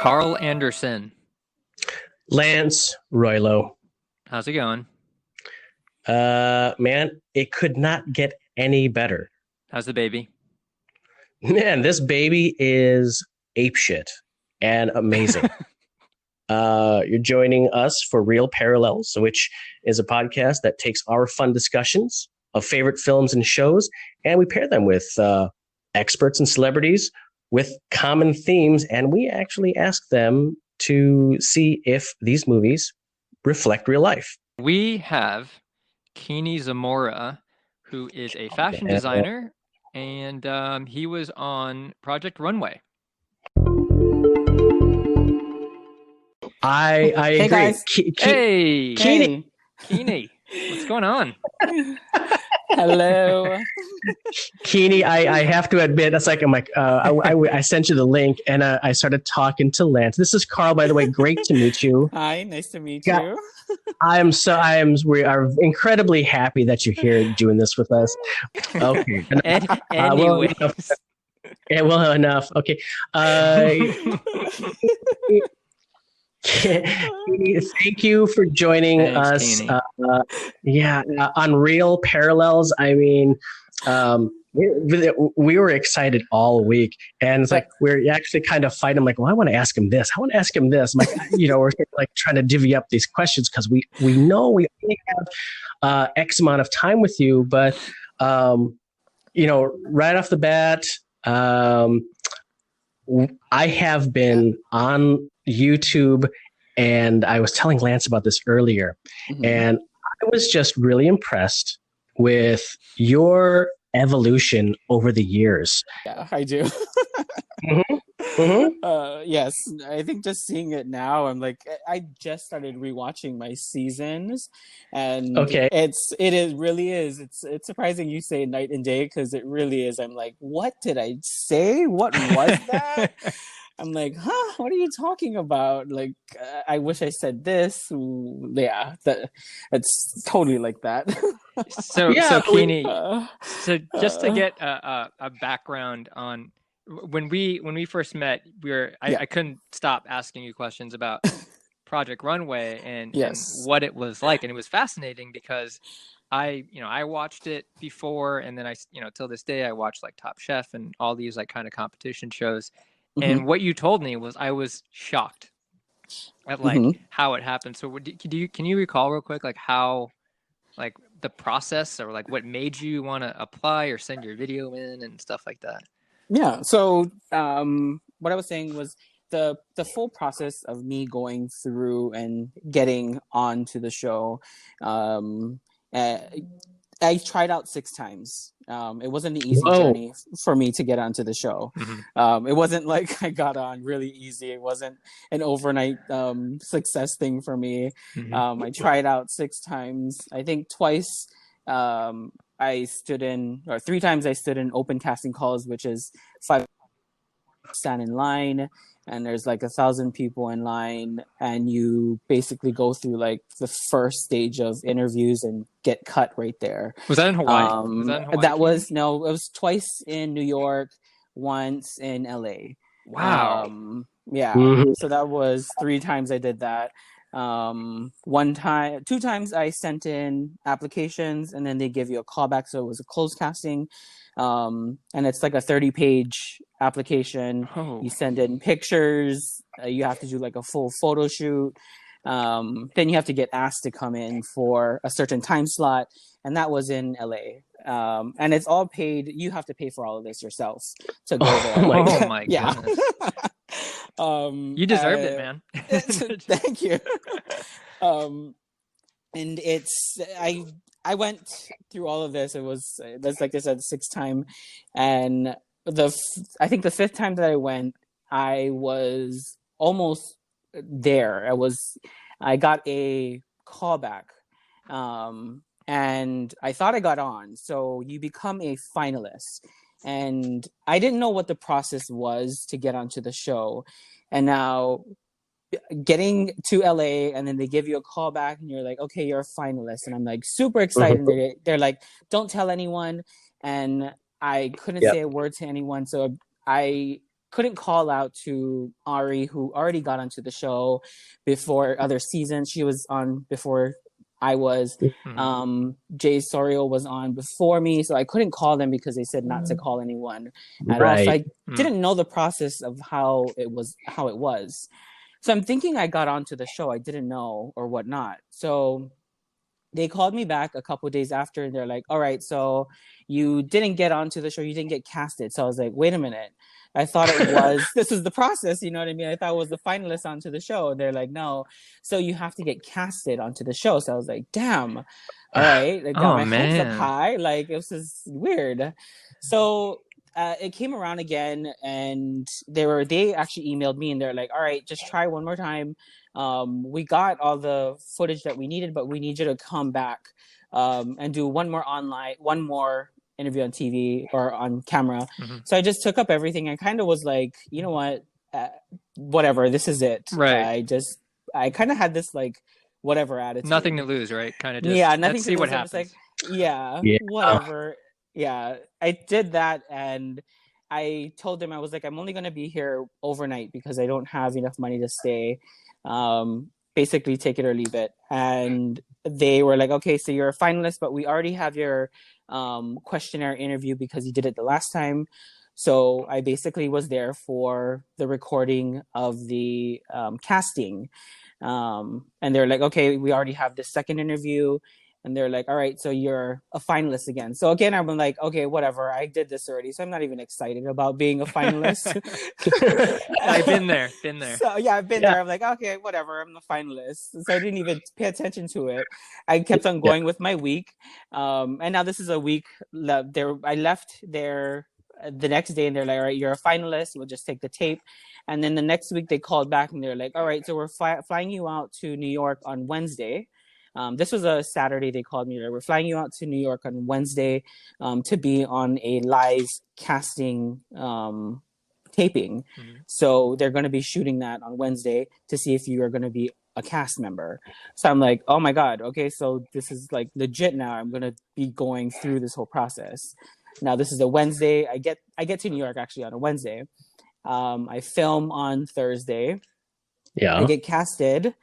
Carl Anderson. Lance Roylo. How's it going? Man, it could not get any better. How's the baby? Man, this baby is apeshit and amazing. You're joining us for Real Parallels, which is a podcast that takes our fun discussions of favorite films and shows, and we pair them with experts and celebrities with common themes, and we actually ask them to see if these movies reflect real life. We have Kini Zamora, who is a fashion designer, and he was on Project Runway. I Hey agree. guys. Hey, Kini. Kini, what's going on? Hello. Kini, I have to admit, that's like, I'm like, I sent you the link and I started talking to Lance. This is Carl, by the way. Great to meet you. Hi, nice to meet Yeah. you. We are incredibly happy that you're here doing this with us. Okay. Anyways. Well enough. Okay. Thank you for joining Thanks, us. Kini. On Real Parallels. I mean, we were excited all week, and it's like we're actually kind of fighting. I'm like, well, I want to ask him this. I want to ask him this. I'm like, we're like trying to divvy up these questions because we know we only have X amount of time with you, but right off the bat, I have been on YouTube, and I was telling Lance about this earlier, and I was just really impressed with your evolution over the years. Yeah, I do. Yes, I think just seeing it now, I'm like, I just started rewatching my seasons, and Okay. it really is. It's surprising you say night and day, because it really is. I'm like, what did I say? What was that? I'm like, what are you talking about? Like, I wish I said this. Yeah, it's totally like that. So Kini, so just to uh, get a background on when we first met, I couldn't stop asking you questions about Project Runway and what it was like, and it was fascinating because I watched it before, and then I till this day I watch like Top Chef and all these like kind of competition shows. And what you told me was I was shocked at like how it happened. So can you recall real quick like how like the process or like what made you want to apply or send your video in and stuff like that? Yeah. So what I was saying was the full process of me going through and getting onto the show. I tried out 6 times. It wasn't an easy journey for me to get onto the show. It wasn't like I got on really easy. It wasn't an overnight success thing for me. I tried out 6 times. I think twice I stood in, or 3 times I stood in open casting calls, which is 5 stand in line, and there's like 1,000 people in line, and you basically go through like the first stage of interviews and get cut right there. Was that in Hawaii? It was twice in New York, once in LA. Wow. So that was 3 times I did that. 2 times I sent in applications, and then they give you a callback, so it was a closed casting. And it's like a 30-page application. You send in pictures, you have to do like a full photo shoot, then you have to get asked to come in for a certain time slot, and that was in LA. And it's all paid. You have to pay for all of this yourself to go there. Oh my yeah. goodness. You deserved it, man. Thank you. And I went through all of this. That's like I said, 6th time, and I think the 5th time that I went, I was almost there. I got a callback, and I thought I got on. So you become a finalist, and I didn't know what the process was to get onto the show, and now getting to LA, and then they give you a call back, and you're like, okay, you're a finalist, and I'm like super excited. They're like, don't tell anyone, and I couldn't say a word to anyone. So I couldn't call out to Ari, who already got onto the show before other seasons. She was on before I was. Jay Sorio was on before me, so I couldn't call them because they said not to call anyone at all. So I didn't know the process of how it was. So I'm thinking I got onto the show. I didn't know or whatnot. So they called me back a couple of days after, and they're like, all right, so you didn't get onto the show. You didn't get casted. So I was like, wait a minute. I thought it was, this is the process, you know what I mean? I thought it was the finalist onto the show. And they're like, no, so you have to get casted onto the show. So I was like, damn, all right. I got my hopes up high. Like, this is weird. So it came around again, and they actually emailed me, and they're like, all right, just try one more time. We got all the footage that we needed, but we need you to come back and do one more interview on TV or on camera. So I just took up everything. I kind of was like, you know what, whatever, this is it. Right. I kind of had this like whatever attitude. Nothing to lose, right? Kind of just nothing let's see to what lose. happens. Like, whatever. Yeah, I did that, and I told them, I was like, I'm only going to be here overnight because I don't have enough money to stay. Basically take it or leave it. And they were like, okay, so you're a finalist, but we already have your questionnaire interview because you did it the last time. So I basically was there for the recording of the casting. And they're like, okay, we already have the second interview. And they're like, all right, so you're a finalist again. So again, I'm like, okay, whatever. I did this already. So I'm not even excited about being a finalist. I've been there. So yeah, I've been there. I'm like, okay, whatever. I'm the finalist. So I didn't even pay attention to it. I kept on going with my week. And now this is a week. I left there the next day, and they're like, all right, you're a finalist. We'll just take the tape. And then the next week they called back, and they're like, all right, so we're flying you out to New York on Wednesday. This was a Saturday. They called me. We're flying you out to New York on Wednesday to be on a live casting taping. So they're going to be shooting that on Wednesday to see if you are going to be a cast member. So I'm like, oh my God. Okay, so this is like legit now. I'm going to be going through this whole process. Now this is a Wednesday. I get to New York actually on a Wednesday. I film on Thursday. Yeah. I get casted.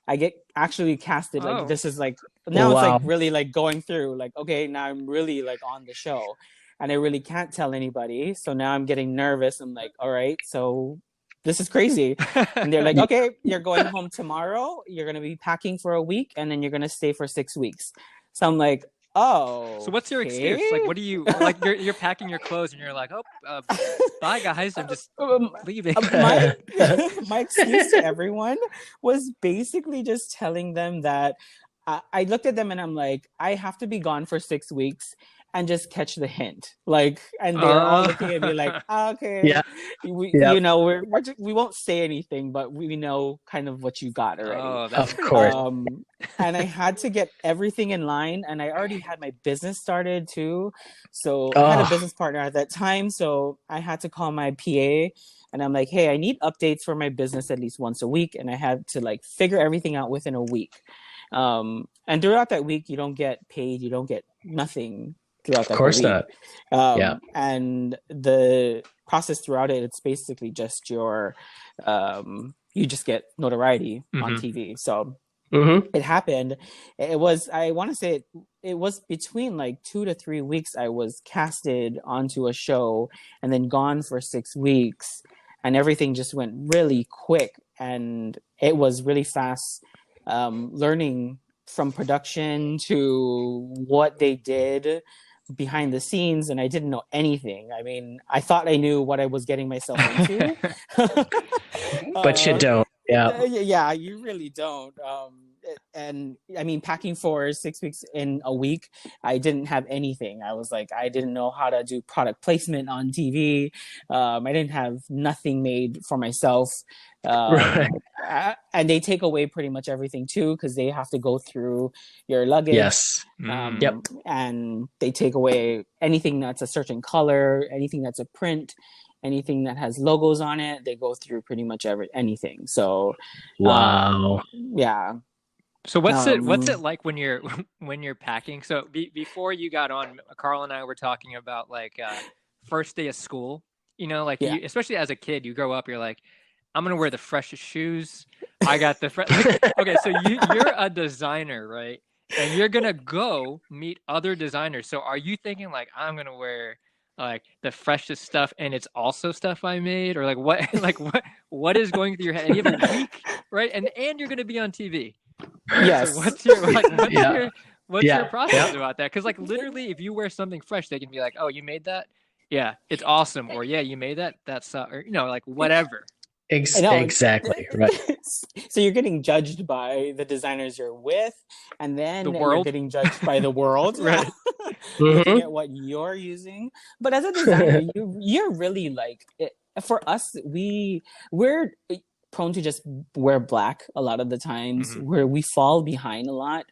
Like, this is like, now it's like really like going through like, okay, now I'm really like on the show, and I really can't tell anybody. So now I'm getting nervous. I'm like, all right, so this is crazy. And they're like, okay, you're going home tomorrow. You're going to be packing for a week, and then you're going to stay for 6 weeks. So I'm like, oh. So what's your excuse? Like, what do you like? You're packing your clothes, and you're like, oh, bye guys, I'm just leaving. My excuse to everyone was basically just telling them that I looked at them and I'm like, I have to be gone for 6 weeks and just catch the hint. Like, and they're all looking at me like, okay, you know, we won't say anything, but we know kind of what you got already. Oh, of course. And I had to get everything in line, and I already had my business started too. So I had a business partner at that time. So I had to call my PA, and I'm like, hey, I need updates for my business at least once a week. And I had to like figure everything out within a week. And throughout that week, you don't get paid. You don't get nothing throughout that week. Of course not. And the process throughout it, it's basically just your, you just get notoriety on TV. So it happened. It was, I want to say it was between like 2 to 3 weeks. I was casted onto a show and then gone for 6 weeks, and everything just went really quick, and it was really fast. Learning from production to what they did behind the scenes, and I didn't know anything. I mean, I thought I knew what I was getting myself into. But you don't. Yeah, you really don't. And I mean, packing for 6 weeks in a week, I didn't have anything. I was like, I didn't know how to do product placement on TV. I didn't have nothing made for myself. And they take away pretty much everything too, because they have to go through your luggage. Yes. And they take away anything that's a certain color, anything that's a print, anything that has logos on it. They go through pretty much anything. So wow. Yeah. So what's it like when you're packing? So before you got on, Carl and I were talking about like first day of school, You know, like you, especially as a kid, you grow up, you're like, I'm gonna wear the freshest shoes. I got the okay, so you're a designer, right? And you're gonna go meet other designers. So are you thinking like I'm gonna wear like the freshest stuff and it's also stuff I made, or like what like what is going through your head? And you have a week, right? And you're gonna be on TV. Yes. So what's your process about that? Because like literally, if you wear something fresh, they can be like, "Oh, you made that? Yeah, it's awesome." Or "Yeah, you made that. That's or you know, like whatever." Exactly right. So you're getting judged by the designers you're with, and then you're getting judged by the world, right? Looking at what you're using. But as a designer, you're really like for us, we're prone to just wear black a lot of the times, where we fall behind a lot.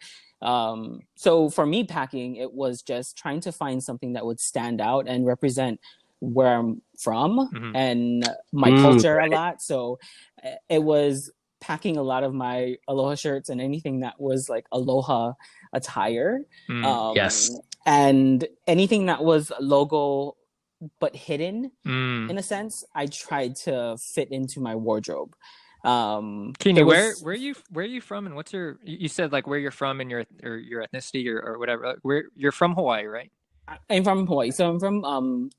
So for me, packing, it was just trying to find something that would stand out and represent where I'm from and my culture a lot. So it was packing a lot of my aloha shirts and anything that was like aloha attire. Yes. And anything that was logo but hidden in a sense, I tried to fit into my wardrobe. Kini, where are you from, and what's you said like where you're from and your ethnicity or whatever, like, where you're from? Hawaii, right? I'm from Hawaii, so I'm from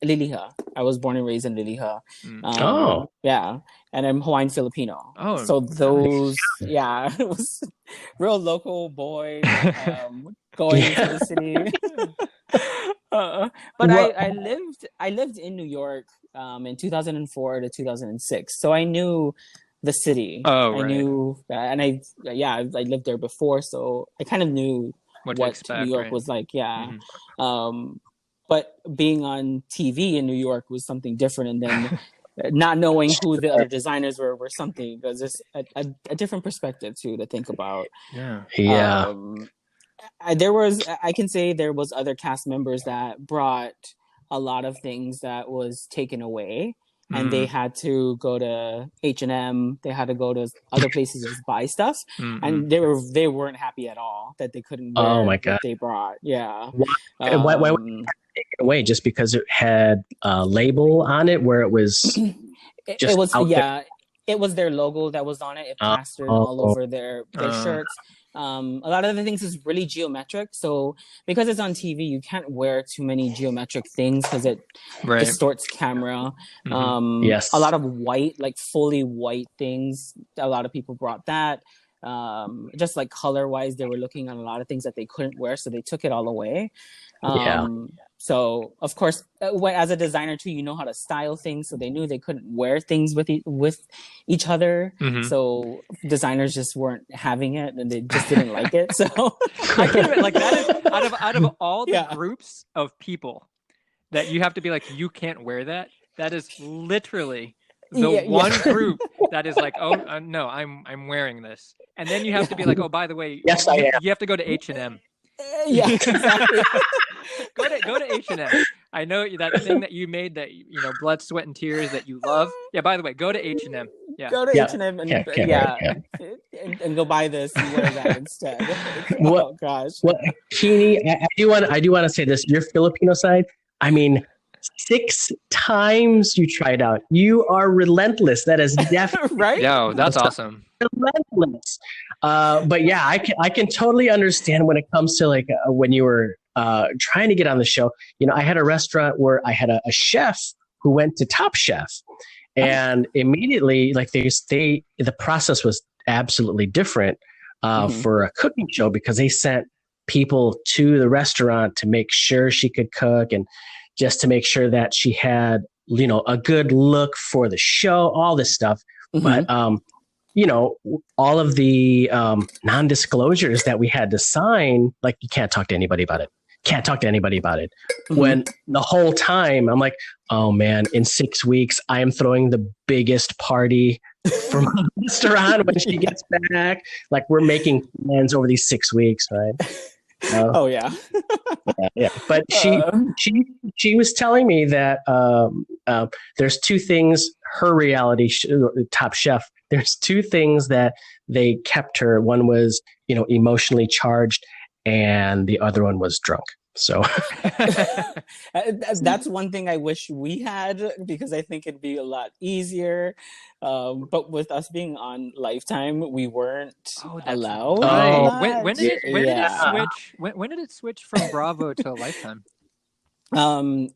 Liliha. I was born and raised in Liliha. Yeah, and I'm Hawaiian Filipino. Oh, so those nice. It was real local boy going to the city. But I lived in New York in 2004 to 2006, so I knew the city. Oh, right. I knew, and I lived there before, so I kind of knew what New York was like. Yeah. But being on TV in New York was something different, and then not knowing who the other designers were something, because there's a different perspective too to think about. Yeah. I can say there was other cast members that brought a lot of things that was taken away, and they had to go to H&M. They had to go to other places to buy stuff, and they weren't happy at all that they couldn't wear what they brought. Yeah. Why would you take it away? Just because it had a label on it where it was it was their logo that was on it. It plastered all over their shirts. A lot of the things is really geometric. So because it's on TV, you can't wear too many geometric things because it distorts camera. Yes. A lot of white, like fully white things. A lot of people brought that. Just like color wise, they were looking at a lot of things that they couldn't wear, so they took it all away. So of course, as a designer too, you know how to style things. So they knew they couldn't wear things with each other. So designers just weren't having it, and they just didn't like it. So I can't even, like that is out of all the groups of people that you have to be like, you can't wear that. That is literally the one group that is like, oh no, I'm wearing this, and then you have to be like, oh, by the way, yes, I am. You have to go to H&M. Yeah, exactly. go to H&M. I know that thing that you made, that blood, sweat, and tears that you love. Yeah, by the way, go to H&M. Yeah, go to H&M and and go buy this and wear that instead. Oh gosh. Well, Kini, I do want to say this. Your Filipino side, I mean, 6 times you tried out. You are relentless. That is definitely right. Yo, that's awesome. Relentless. But yeah, I can totally understand when it comes to like when you were trying to get on the show. I had a restaurant where I had a chef who went to Top Chef, and immediately like the process was absolutely different for a cooking show, because they sent people to the restaurant to make sure she could cook, and just to make sure that she had, a good look for the show, all this stuff. But, all of the non-disclosures that we had to sign, like you can't talk to anybody about it. When the whole time I'm like, oh man, in 6 weeks, I am throwing the biggest party for my restaurant when she gets back. Like we're making plans over these 6 weeks, right? Oh yeah. Yeah. But she was telling me that there's 2 things, her reality Top Chef, there's 2 things that they kept her. One was, emotionally charged, and the other one was drunk. So that's one thing I wish we had, because I think it'd be a lot easier. But with us being on Lifetime, we weren't allowed. Right. When did it switch? When did it switch from Bravo to Lifetime?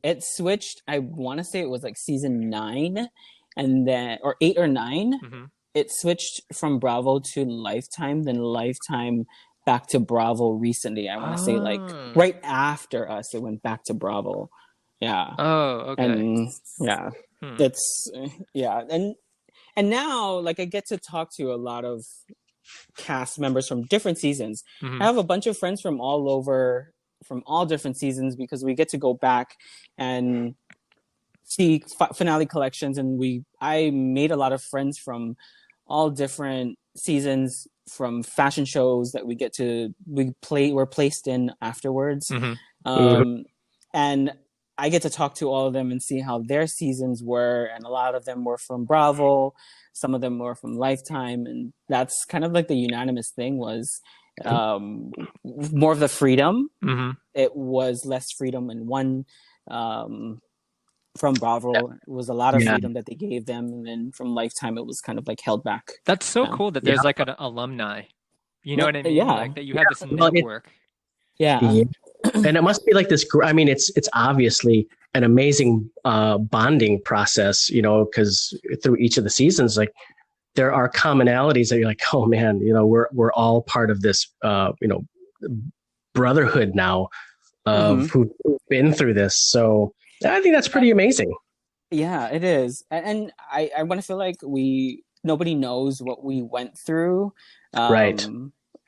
It switched. I want to say it was like season 9, and then or 8 or 9. Mm-hmm. It switched from Bravo to Lifetime, then Lifetime back to Bravo recently. I want to say like right after us, it went back to Bravo. Yeah. Oh, okay. And yeah, it's and now like I get to talk to a lot of cast members from different seasons. Mm-hmm. I have a bunch of friends from all over, from all different seasons, because we get to go back and see finale collections, and I made a lot of friends from all different seasons, from fashion shows that we're placed in afterwards. Mm-hmm. And I get to talk to all of them and see how their seasons were, and a lot of them were from Bravo, some of them were from Lifetime, and that's kind of like the unanimous thing was more of the freedom. Mm-hmm. It was less freedom in one. From Bravo, it was a lot of freedom that they gave them, and then from Lifetime, it was kind of like held back. That's so cool that there's like an alumni. You know what I mean? Yeah. Like that you have this network. Yeah. And it must be like this. I mean, it's obviously an amazing bonding process, you know, because through each of the seasons, like there are commonalities that you're like, oh man, you know, we're all part of this, you know, brotherhood now of who've been through this. So I think that's pretty amazing. Yeah, it is. And I want to feel like nobody knows what we went through. Right.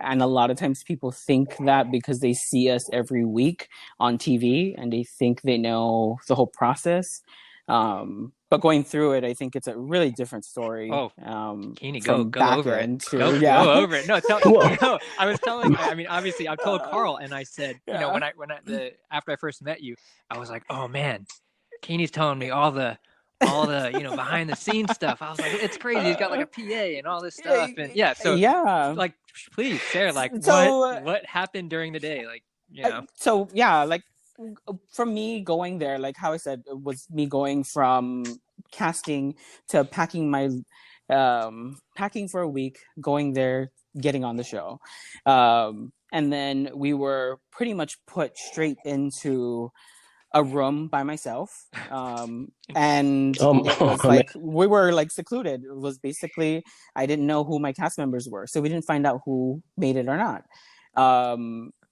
And a lot of times people think that because they see us every week on TV and they think they know the whole process. But going through it, I think it's a really different story. Oh, Kini, go over it. Go over it. No, I was telling. I mean, obviously, I told Carl, and I said, you know, after I first met you, I was like, oh man, Kini's telling me all the you know behind the scenes stuff. I was like, it's crazy. He's got like a PA and all this stuff, and like please share like what happened during the day, like you know. Like from me going there, like how I said, it was me going from casting to packing for a week, going there, getting on the show, and then we were pretty much put straight into a room by myself, and it was like we were like secluded. It was basically I didn't know who my cast members were, so we didn't find out who made it or not.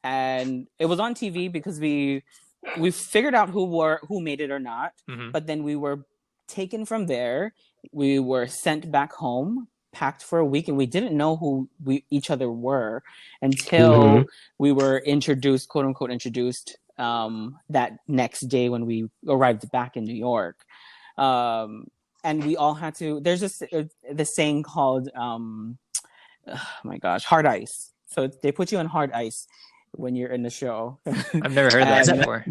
And it was on TV because we figured out who made it or not, but then we were taken from there. We were sent back home, packed for a week, and we didn't know who each other were until we were introduced, quote unquote, that next day when we arrived back in New York. And we all had to. There's the saying called, oh my gosh, hard ice. So they put you on hard ice when you're in the show. I've never heard that before.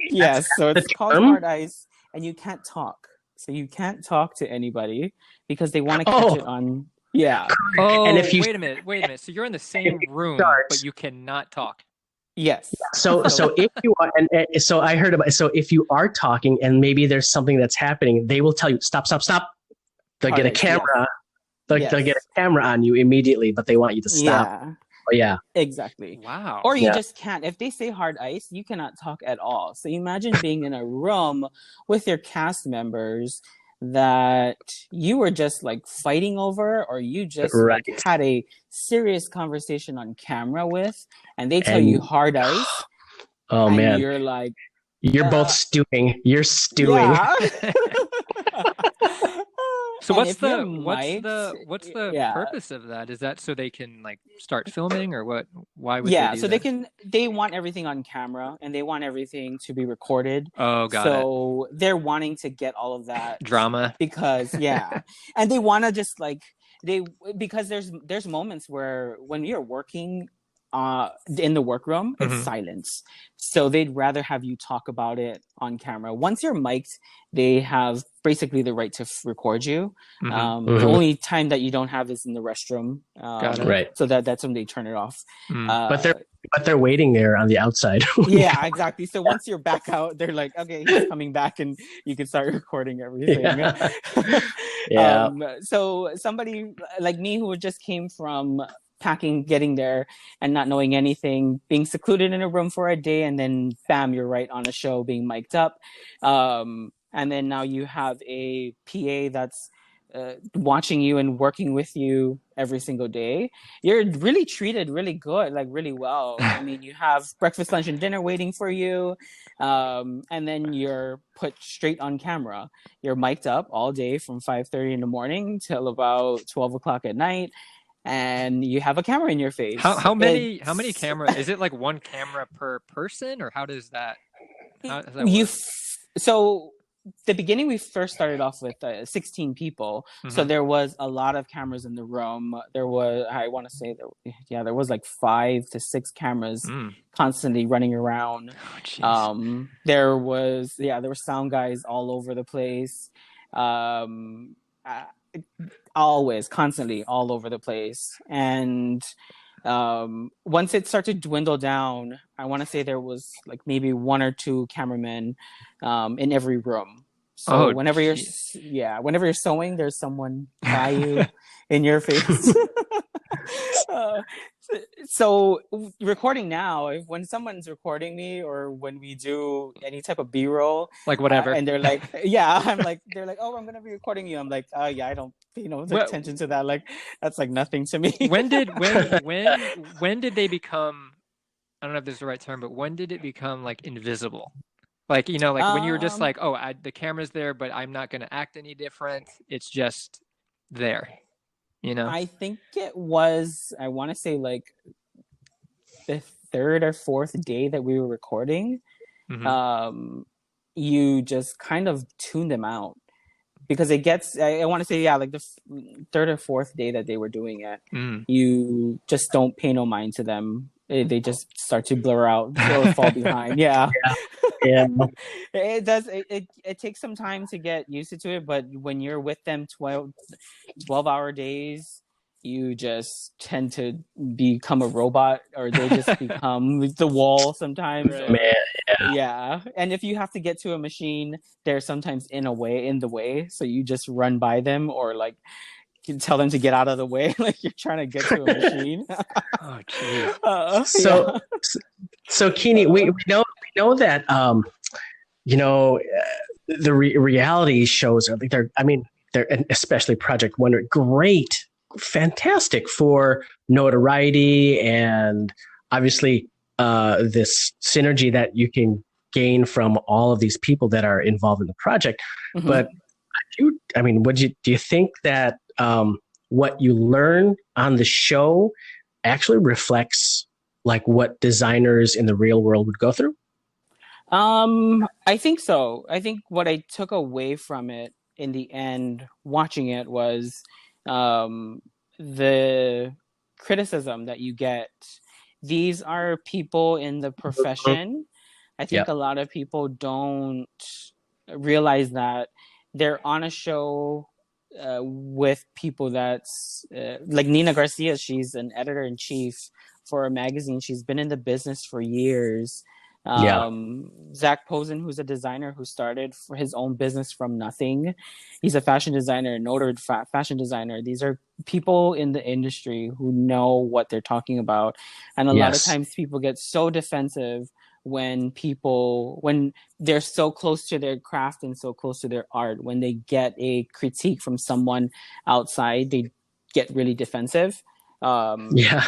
Yes, so it's called hard ice, and you can't talk. So you can't talk to anybody because they want to catch it on. Yeah. Oh, and if wait a minute. So you're in the same room, but you cannot talk. Yes. So if you are, and so I heard about. So if you are talking, and maybe there's something that's happening, they will tell you stop. They'll get a camera. Yes. They'll get a camera on you immediately, but they want you to stop. Yeah. Oh, yeah. Exactly. Wow. Or you just can't. If they say hard ice, you cannot talk at all. So imagine being in a room with your cast members that you were just like fighting over, or you just like had a serious conversation on camera with, and they tell you hard ice. Oh and man. You're like, you're both stewing. You're stewing. Yeah. So what's the purpose of that? Is that so they can like start filming, or what? Why would they do that? They want everything on camera, and they want everything to be recorded. Oh, got it. So they're wanting to get all of that drama because and they want to just like because there's moments where when you're working in the workroom, it's silence. So they'd rather have you talk about it on camera. Once you're mic'd, they have basically the right to record you. The only time that you don't have is in the restroom. Right. So that's when they turn it off. But they're waiting there on the outside. Yeah, exactly. So once you're back out, they're like, okay, he's coming back, and you can start recording everything. Yeah. So somebody like me who just came from packing, getting there and not knowing anything, being secluded in a room for a day, and then bam, you're right on a show being mic'd up. And then now you have a PA that's watching you and working with you every single day. You're really treated really good, like really well. I mean, you have breakfast, lunch, and dinner waiting for you. And then you're put straight on camera. You're mic'd up all day from 5:30 in the morning till about 12 o'clock at night. And you have a camera in your face. How many cameras? Is it like one camera per person, or how does that work? So the beginning, we first started off with 16 people. So there was a lot of cameras in the room. There was, I want to say, there was like 5 to 6 cameras constantly running around. There were sound guys all over the place. Always, constantly, all over the place. And once it started to dwindle down, I want to say there was like maybe 1 or 2 cameramen in every room. So whenever you're sewing, there's someone by you in your face. So recording now, when someone's recording me or when we do any type of B-roll, like whatever, and they're like, they're like, oh, I'm going to be recording you. I'm like, oh yeah, I don't pay attention to that. Like, that's like nothing to me. When did they become, I don't know if this is the right term, but when did it become like invisible? Like, when you were just like, oh, the camera's there, but I'm not going to act any different. It's just there. I think it was, I want to say like the 3rd or 4th day that we were recording, you just kind of tune them out because it gets, I want to say, like the 3rd or 4th day that they were doing it, you just don't pay no mind to them. They just start to blur out or fall behind. Yeah. It does. It takes some time to get used to it, but when you're with them 12-hour days, you just tend to become a robot, or they just become the wall sometimes. Yeah. And if you have to get to a machine, they're sometimes in the way, so you just run by them, or like you tell them to get out of the way, like you're trying to get to a machine. Oh, geez. So Kini, we know that the reality shows are like they're especially Project Runway, great, fantastic for notoriety and obviously this synergy that you can gain from all of these people that are involved in the project. But do you think that what you learn on the show actually reflects like what designers in the real world would go through? I think so. I think what I took away from it in the end, watching it, was the criticism that you get. These are people in the profession. I think a lot of people don't realize that they're on a show with people that's like Nina Garcia. She's an editor-in-chief for a magazine. She's been in the business for years. Zach Posen, who's a designer who started for his own business from nothing. He's a fashion designer, a noted fashion designer. These are people in the industry who know what they're talking about. And a lot of times people get so defensive when they're so close to their craft and so close to their art. When they get a critique from someone outside, they get really defensive. It's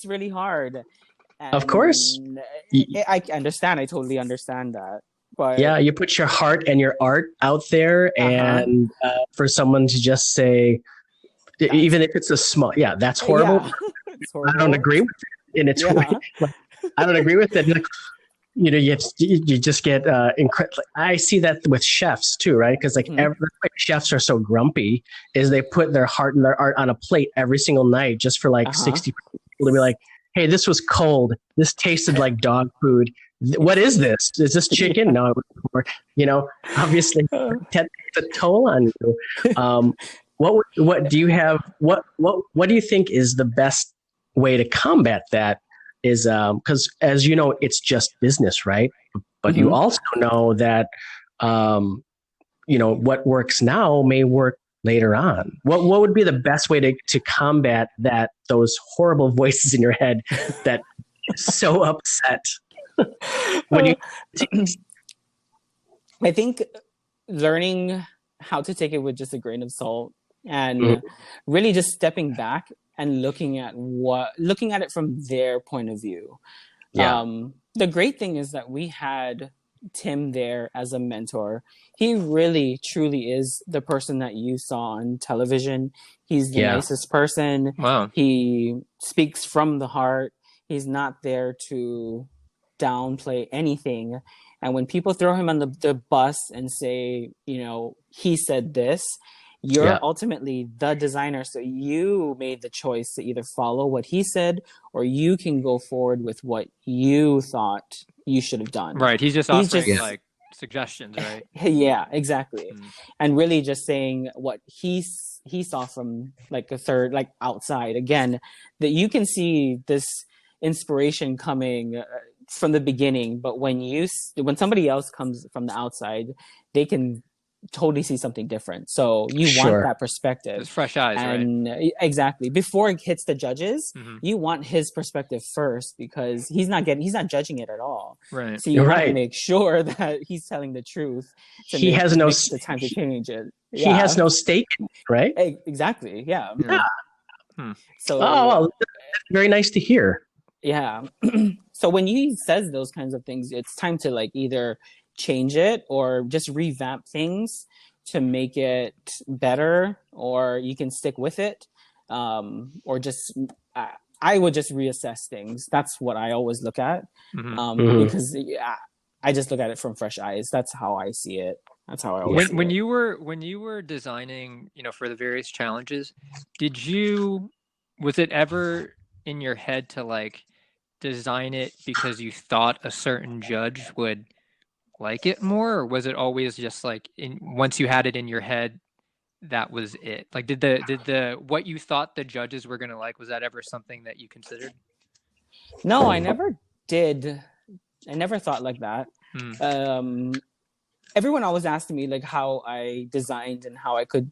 really hard. And of course. I understand. I totally understand that. But you put your heart and your art out there, and for someone to just say, even if it's a small, that's horrible. It's horrible. I don't agree with it. And it's I don't agree with it. you just get I see that with chefs too, right? Because like chefs are so grumpy, is they put their heart and their art on a plate every single night just for like 60 people to be like, hey, this was cold, this tasted like dog food, what is this? Is this chicken? No, obviously takes a toll on you. What do you have? What do you think is the best way to combat that? Is because as you know, it's just business, right? But you also know that what works now may work later on. What would be the best way to combat those horrible voices in your head that so upset when you? I think learning how to take it with just a grain of salt and really just stepping back and looking at it from their point of view. Yeah. The great thing is that we had Tim there as a mentor. He really, truly is the person that you saw on television. He's the nicest person. Wow. He speaks from the heart. He's not there to downplay anything. And when people throw him on the bus and say, he said this, you're ultimately the designer. So you made the choice to either follow what he said or you can go forward with what you thought you should have done. Right. He's just offering like suggestions, right? Yeah, exactly. And really just saying what he saw from like a third, like outside again, that you can see this inspiration coming from the beginning, but when somebody else comes from the outside, they can totally see something different. So you want that perspective. It's fresh eyes, right? Exactly. Before it hits the judges, you want his perspective first because he's not judging it at all. Right. So you have to make sure that he's telling the truth. He has no the time to change it. He has no stake, right? Exactly. Yeah. So that's very nice to hear. Yeah. So when he says those kinds of things, it's time to like either change it or just revamp things to make it better, or you can stick with it, or just I would just reassess things. That's what I always look at, because I just look at it from fresh eyes. That's how I see it. That's how I always see when it. you were designing, for the various challenges, was it ever in your head to like design it because you thought a certain judge would like it more, or was it always just like once you had it in your head, that was it? Like did the what you thought the judges were going to like, was that ever something that you considered? No, I never did. I never thought like that. Everyone always asked me like how I designed and how I could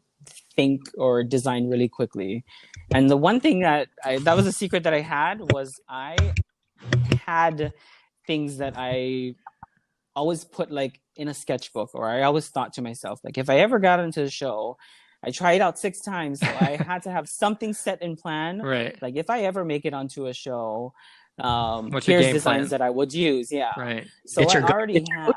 think or design really quickly. And the one thing that was a secret that I had was I had things that I always put like in a sketchbook, or I always thought to myself, like if I ever got into the show, I tried out 6 times, so I had to have something set in plan. Right. Like if I ever make it onto a show, here's designs that I would use. Yeah. Right. So I already had,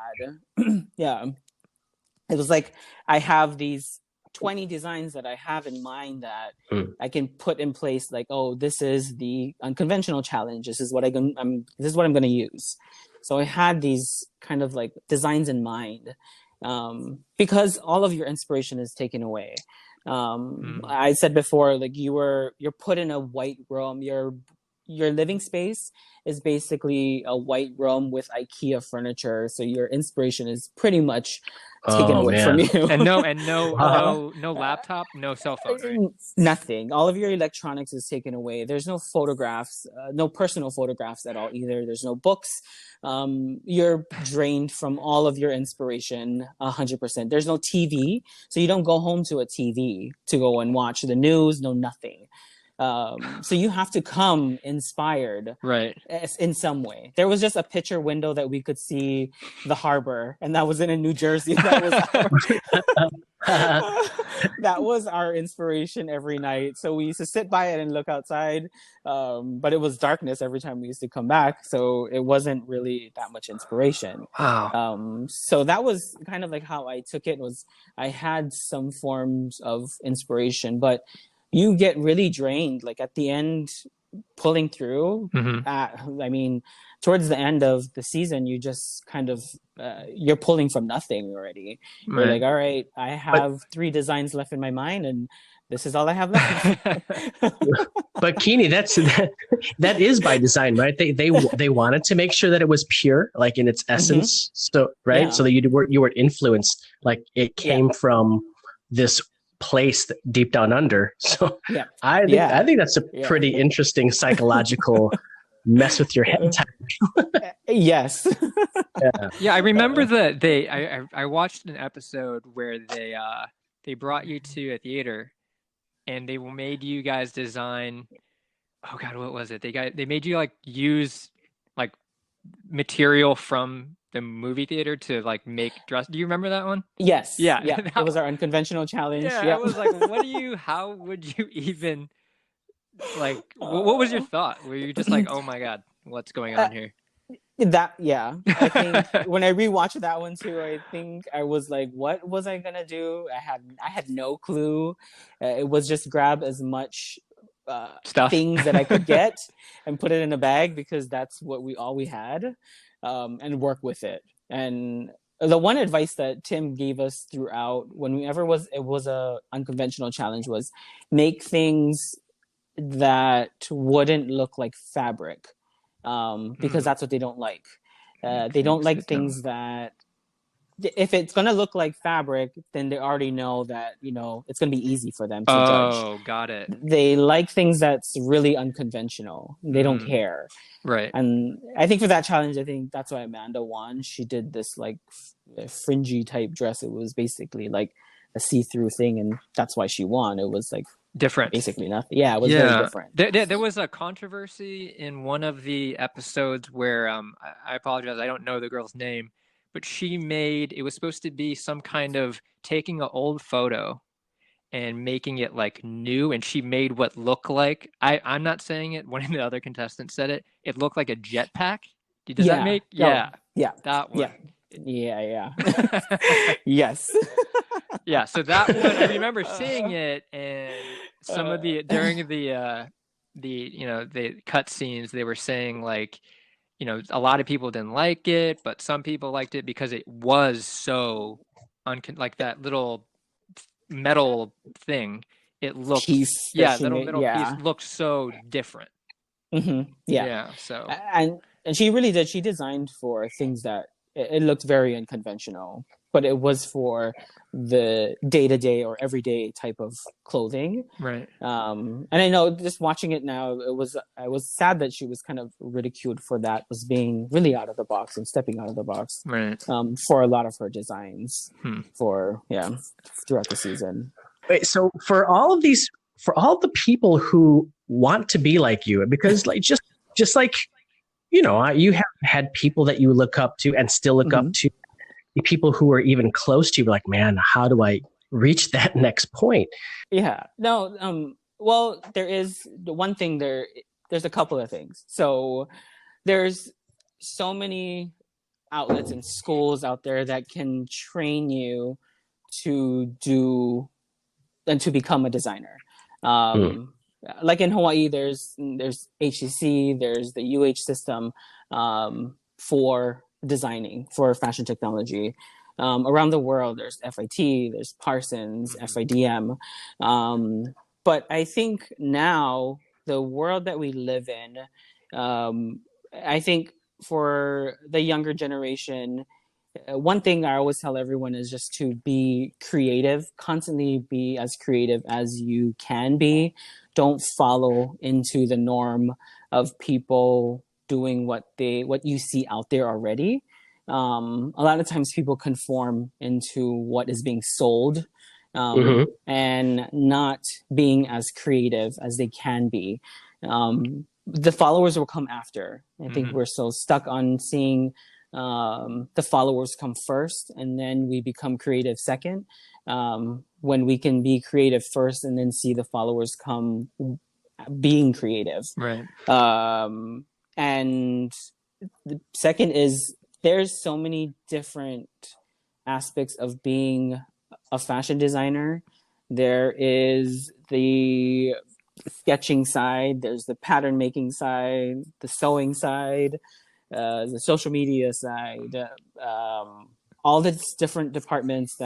it was like I have these 20 designs that I have in mind that I can put in place. Like, oh, this is the unconventional challenge. This is what I'm going to use. So I had these kind of like designs in mind, because all of your inspiration is taken away. I said before, like you're put in a white room. Your living space is basically a white room with IKEA furniture. So your inspiration is pretty much taken away from you. and no laptop, no cell phone, right? Nothing. All of your electronics is taken away. There's no photographs, no personal photographs at all either. There's no books. You're drained from all of your inspiration 100%. There's no TV. So you don't go home to a TV to go and watch the news, no nothing. So you have to come inspired, right? In some way. There was just a picture window that we could see the harbor, and that was in New Jersey. That was our inspiration every night. So we used to sit by it and look outside, but it was darkness every time we used to come back. So it wasn't really that much inspiration. Wow. So that was kind of like how I took it. Was I had some forms of inspiration, but you get really drained. Like at the end, pulling through. I mean, towards the end of the season, you just kind of you're pulling from nothing already. You're like, all right, I have 3 designs left in my mind, and this is all I have left. But Kini, that is by design, right? They wanted to make sure that it was pure, like in its essence. So right, so that you were influenced, like it came from this place deep down under. So I think that's a pretty interesting psychological mess with your head type. Yes. I remember I watched an episode where they brought you to a theater and they made you guys design, oh god, what was it? They made you like use like material from the movie theater to like make dress. Do you remember that one? Yes. Yeah. It was our unconventional challenge. Yeah. I was like, how would you even, like, what was your thought? Were you just like, oh my god, what's going on here? I think when I rewatched that one too, I think I was like, what was I gonna do? I had no clue. It was just grab as much things that I could get and put it in a bag, because that's what we had, and work with it. And the one advice that Tim gave us throughout it was a unconventional challenge was make things that wouldn't look like fabric. Because that's what they don't like. They don't like things that, if it's going to look like fabric, then they already know that, it's going to be easy for them to judge. Oh, got it. They like things that's really unconventional. They don't care. Right. And I think for that challenge, I think that's why Amanda won. She did this like fringy type dress. It was basically like a see-through thing, and that's why she won. It was like different, basically nothing. Yeah, it was very different. There was a controversy in one of the episodes where I apologize, I don't know the girl's name, but it was supposed to be some kind of taking an old photo and making it like new, and she made what looked like, I'm not saying it, one of the other contestants said it looked like a jetpack. Does that make that one? Yes. Yeah, so that one, I remember seeing it, and some of during the cut scenes, they were saying like, a lot of people didn't like it, but some people liked it because it was so like that little metal thing. It looked piece looked so different. So and she really did. She designed for things that it looked very unconventional, but it was for the day-to-day or everyday type of clothing. Right. And I know, just watching it now, I was sad that she was kind of ridiculed for that, was being really out of the box and stepping out of the box. Right. For a lot of her designs throughout the season. Wait, so for all the people who want to be like you, because like just like, you have had people that you look up to and still look up to, people who are even close to you, like, man, how do I reach that next point? Yeah. No. Well, there is the one thing there's a couple of things. So there's so many outlets and schools out there that can train you to do and to become a designer. Like in Hawaii, there's HCC, there's the UH system for designing, for fashion technology. Around the world, there's FIT, there's Parsons, FIDM. But I think now, the world that we live in, I think for the younger generation, one thing I always tell everyone is just to be creative, constantly be as creative as you can be. Don't follow into the norm of people doing what you see out there already. A lot of times people conform into what is being sold, and not being as creative as they can be. The followers will come after. I think we're so stuck on seeing the followers come first, and then we become creative second, when we can be creative first and then see the followers come being creative. Right. And the second is, there's so many different aspects of being a fashion designer. There is the sketching side, there's the pattern making side, the sewing side, the social media side, all the different departments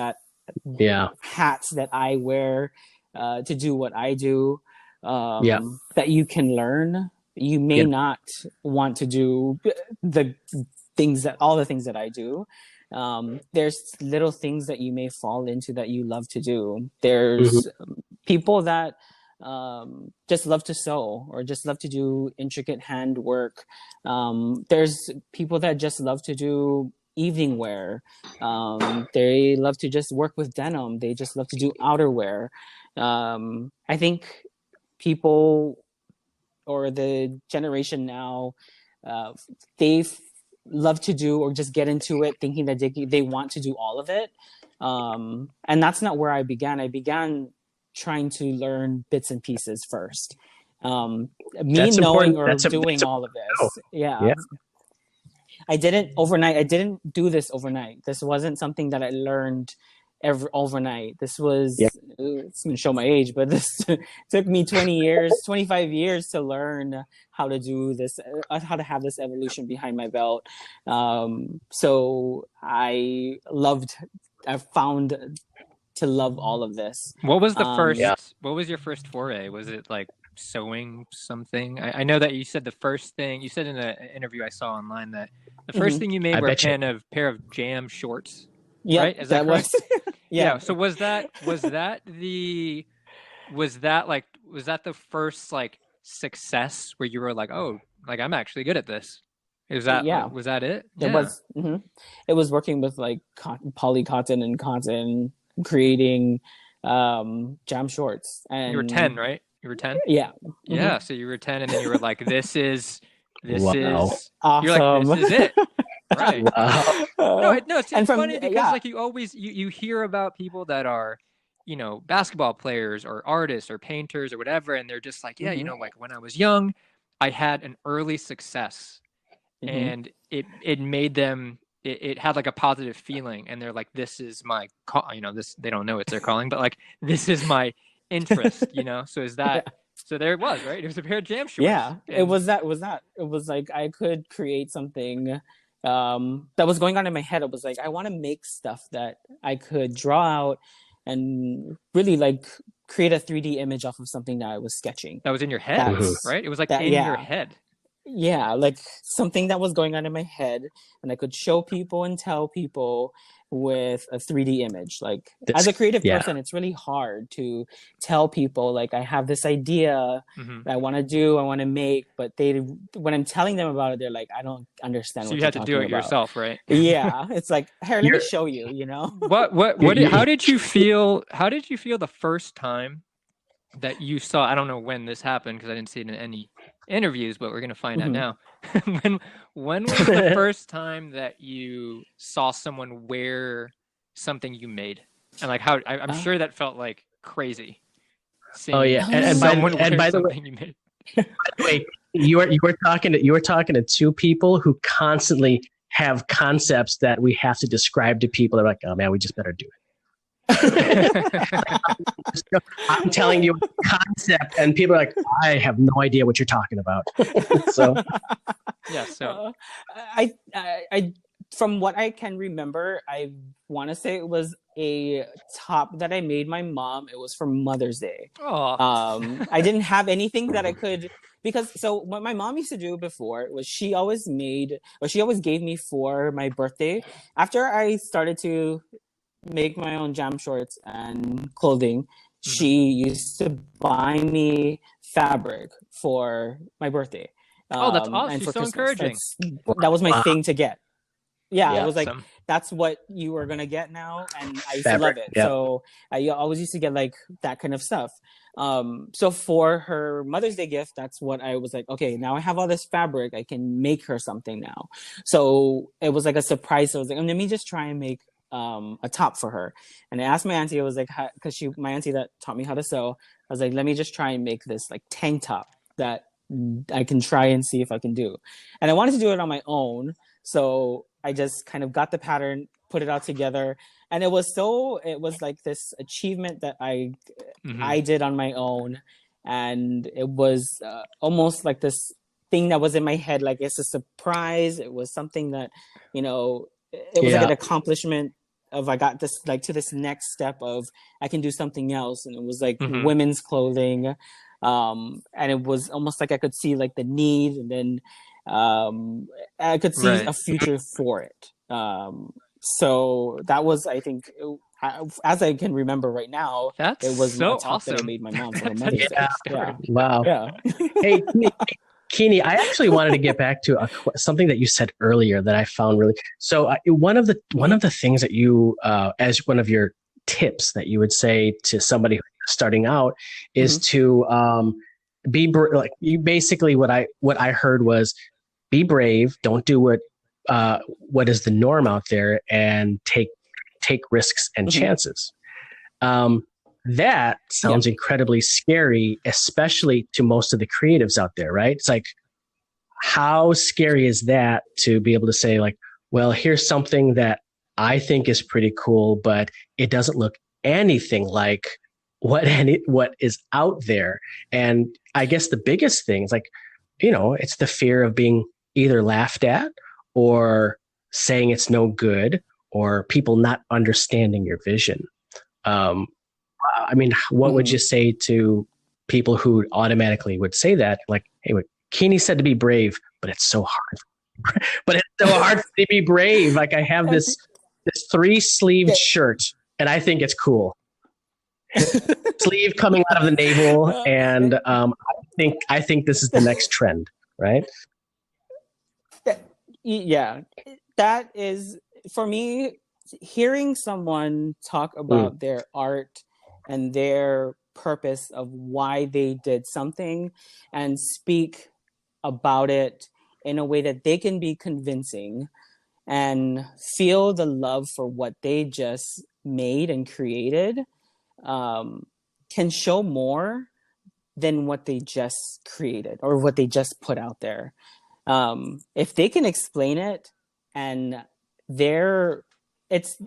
hats that I wear to do what I do, that you can learn. You may not want to do all the things that I do. There's little things that you may fall into that you love to do. There's people that just love to sew or just love to do intricate handwork. There's people that just love to do evening wear. They love to just work with denim. They just love to do outerwear. I think people or the generation now, they love to do or just get into it thinking that they want to do all of it. And that's not where I began. I began trying to learn bits and pieces first. Knowing or doing all of this. Yeah. I didn't overnight. I didn't do this overnight. This wasn't something that I learned overnight. This was, it's going to show my age, but this took me 25 years to learn how to do this, how to have this evolution behind my belt. So I found to love all of this. What was the what was your first foray? Was it like sewing something? I know that you said the first thing, you said in an interview I saw online that the first thing you made were a pair of jam shorts. Yeah, right? Is that was. Yeah. So was that the first like success where you were like, oh, like I'm actually good at this? Was that it? It was. It was working with like poly cotton and cotton, creating jam shorts. And you were 10, right? You were 10? Yeah. Yeah. So you were 10, and then you were like, this is awesome. You're like, this is it. Right. No, it's funny because like you always you hear about people that are, you know, basketball players or artists or painters or whatever, and they're just like, yeah, you know, like when I was young, I had an early success, and it made them. It had like a positive feeling, and they're like, this is my you know, this, they don't know it's their calling, but like this is my interest, you know. So is that so there it was, right? It was a pair of jam shorts. Yeah, and it was like I could create something that was going on in my head. It was like, I want to make stuff that I could draw out and really like create a 3D image off of something that I was sketching. That was in your head, right? It was like in your head. Yeah, like something that was going on in my head, and I could show people and tell people with a 3D image. Like as a creative person, it's really hard to tell people like I have this idea that I want to do, I want to make, but when I'm telling them about it, they're like, I don't understand. So you had to do it yourself, right? Yeah, it's like, here, let me show you. You know, how did you feel? How did you feel the first time that you saw? I don't know when this happened because I didn't see it in any interviews, but we're gonna find out now. when was the first time that you saw someone wear something you made, and like how I'm sure that felt like crazy. And by the way, you made. By the way, you were talking to two people who constantly have concepts that we have to describe to people. They're like, oh man, we just better do it. I'm telling you a concept, and people are like, I have no idea what you're talking about. So I from what I can remember, I want to say it was a top that I made my mom. It was for Mother's Day. I didn't have anything that I could, because so what my mom used to do before was she always gave me for my birthday, after I started to make my own jam shorts and clothing, she used to buy me fabric for my birthday. That's awesome. She's so encouraging. That was my thing to get. Yeah, it was like, that's what you were going to get now. And I used to love it. Yep. So I always used to get like that kind of stuff. So for her Mother's Day gift, that's what I was like, okay, now I have all this fabric. I can make her something now. So it was like a surprise. So I was like, let me just try and make a top for her. And I asked my auntie, I was like, because my auntie that taught me how to sew, I was like, let me just try and make this like tank top that I can try and see if I can do. And I wanted to do it on my own. So I just kind of got the pattern, put it all together. And it was like this achievement that I did on my own. and it was almost like this thing that was in my head, like it's a surprise. It was something that, you know, it was like an accomplishment of I got this like to this next step of I can do something else, and it was like women's clothing, and it was almost like I could see like the need, and then I could see a future for it. So that was, I think, as I can remember right now, it was so a top awesome. that I made my mom for her Mother's Day. Yeah. Wow. Yeah. Hey, Kini, I actually wanted to get back to something that you said earlier that I found really. So one of the things that you, as one of your tips that you would say to somebody who's starting out, is to be like you. Basically, what I heard was be brave. Don't do what is the norm out there, and take risks and chances. That sounds incredibly scary, especially to most of the creatives out there, right? It's like, how scary is that to be able to say like, well, here's something that I think is pretty cool, but it doesn't look anything like what is out there. And I guess the biggest thing is like, you know, it's the fear of being either laughed at or saying it's no good or people not understanding your vision. I mean, what would you say to people who automatically would say that? Like, hey, Kini said to be brave, but it's so hard. But it's so hard to be brave. Like I have this 3-sleeved shirt, and I think it's cool. Sleeve coming out of the navel, and I think this is the next trend, right? Yeah, that is for me. Hearing someone talk about their art and their purpose of why they did something and speak about it in a way that they can be convincing and feel the love for what they just made and created can show more than what they just created or what they just put out there. If they can explain it and it's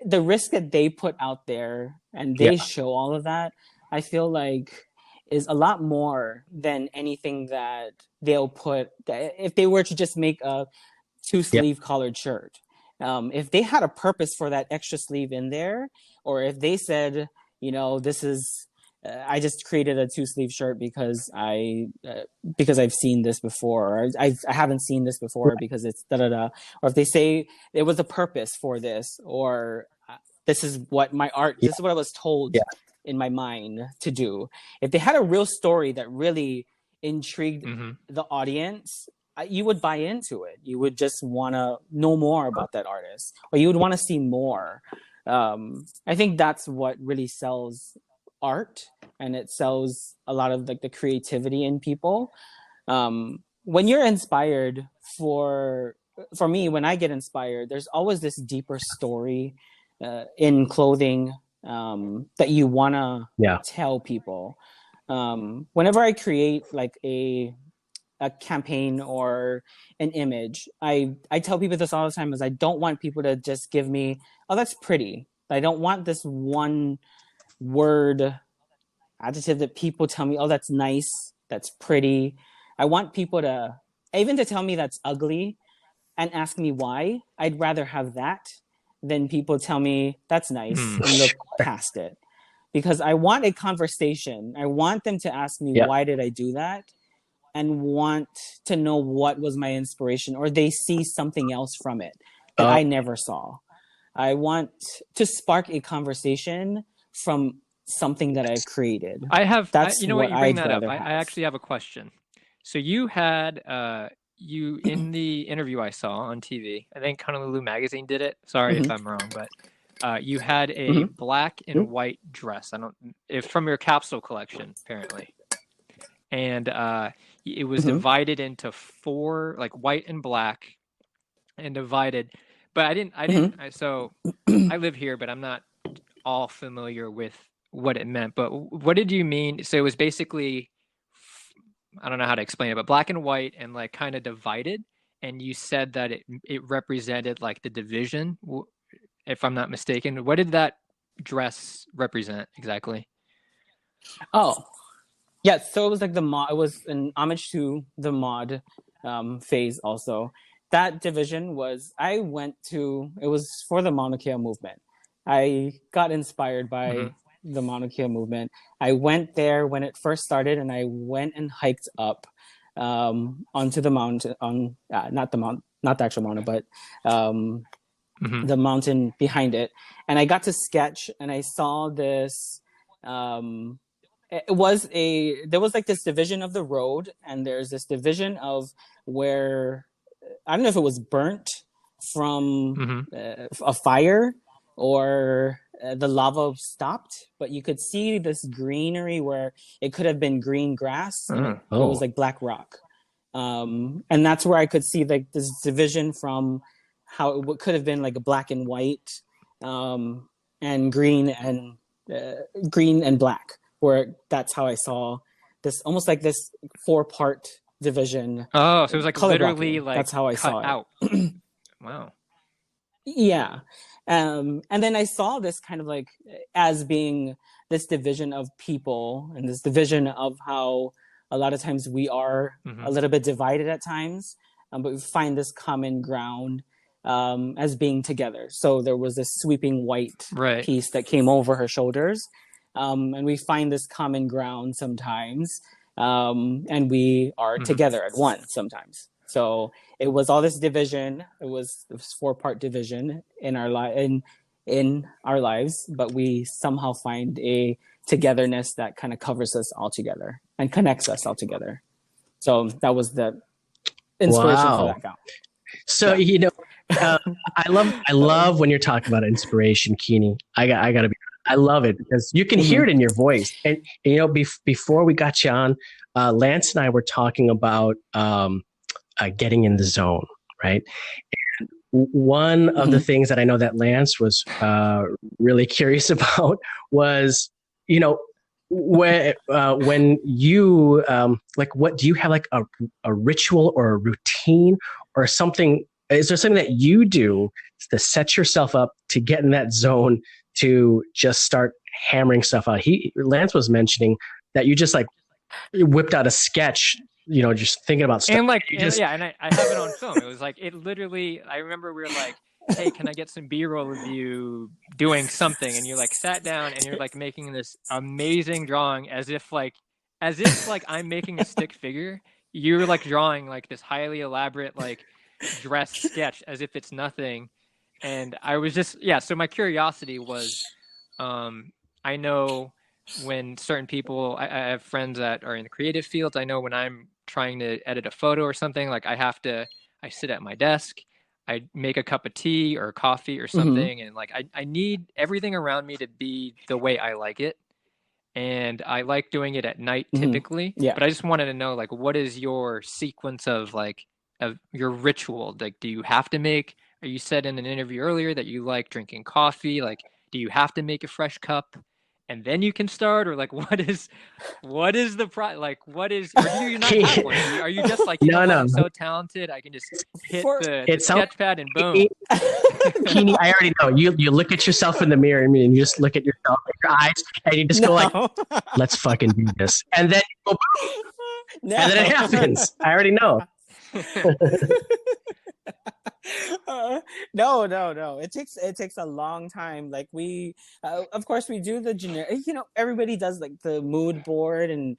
the risk that they put out there and they show all of that, I feel like is a lot more than anything that they'll put if they were to just make a 2-sleeve collared shirt. If they had a purpose for that extra sleeve in there, or if they said, you know, this is I just created a 2-sleeve shirt because I've seen this before, or I haven't seen this before because it's da da da. Or if they say it was a purpose for this, or this is what my art, this is what I was told in my mind to do. If they had a real story that really intrigued the audience, you would buy into it. You would just want to know more about that artist, or you would want to see more. I think that's what really sells art, and it sells a lot of like the creativity in people. When you're inspired, for me, when I get inspired, there's always this deeper story in clothing that you want to tell people. Whenever I create like a campaign or an image, I tell people this all the time, is I don't want people to just give me, oh, that's pretty. I don't want this one word adjective that people tell me, oh, that's nice, that's pretty. I want people to, even to tell me that's ugly and ask me why. I'd rather have that than people tell me that's nice and look past it. Because I want a conversation. I want them to ask me, why did I do that? And want to know what was my inspiration, or they see something else from it that I never saw. I want to spark a conversation from something that I've created. That's you know what you bring I'd that up. rather I have. actually have a question. So you had you in the interview I saw on TV, I think Honolulu Magazine did it. Sorry if I'm wrong, but you had a black and white dress. I don't, if from your capsule collection apparently, and it was divided into 4, like white and black, and divided. But I didn't. So I live here, but I'm not all familiar with what it meant. But what did you mean? So it was basically, I don't know how to explain it, but black and white and like kind of divided. And you said that it represented like the division, if I'm not mistaken. What did that dress represent exactly? Oh, Yeah, so it was like the mod. It was an homage to the mod phase. Also, that division was I went to. It was for the Mauna Kea movement. I got inspired by the Mauna Kea movement. I went there when it first started, and I went and hiked up onto the mountain. On not the actual mountain, but the mountain behind it. And I got to sketch, and I saw this. There was like this division of the road, and there's this division of where I don't know if it was burnt from a fire or the lava stopped, but you could see this greenery where it could have been green grass, and it was like black rock. And that's where I could see like this division from how it could have been like a black and white, and green and black. Where that's how I saw this, almost like this 4-part division. Oh, so it was like literally like that's how I saw it. Out. Wow. Yeah. And then I saw this kind of like as being this division of people, and this division of how a lot of times we are a little bit divided at times, but we find this common ground as being together. So there was this sweeping white piece that came over her shoulders. And we find this common ground sometimes, and we are together at one sometimes. So it was all this division. It was 4-part division in our lives, but we somehow find a togetherness that kind of covers us all together and connects us all together. So that was the inspiration for that count. So I love when you're talking about inspiration, Kini. I love it because you can hear it in your voice. And before we got you on, Lance and I were talking about getting in the zone, right? And one of the things that I know that Lance was really curious about was, when you what do you have, like a ritual or a routine or something? Is there something that you do to set yourself up to get in that zone, to just start hammering stuff out? Lance was mentioning that you just like whipped out a sketch, just thinking about stuff. And and I have it on film. It was like, it literally, I remember we were like, hey, can I get some B-roll of you doing something? And you like sat down and you're like making this amazing drawing as if I'm making a stick figure. You're like drawing like this highly elaborate, like dress sketch as if it's nothing. And I was just, so my curiosity was, I know when certain people, I have friends that are in the creative fields. I know when I'm trying to edit a photo or something, like I sit at my desk, I make a cup of tea or coffee or something. And like, I need everything around me to be the way I like it. And I like doing it at night typically. But I just wanted to know, like, what is your sequence of your ritual? Like, do you have to make, you said in an interview earlier that you like drinking coffee. Like, do you have to make a fresh cup and then you can start? Or like, what is the or do you not have one? Are you just like, no, I'm so talented, I can just hit the sketch pad and boom? Kini, I already know. You look at yourself in the mirror and you just look at yourself in your eyes and you just go like, let's fucking do this. And then you go, and then it happens. I already know. No. It takes a long time. Like we, of course, we do the generic. Everybody does like the mood board, and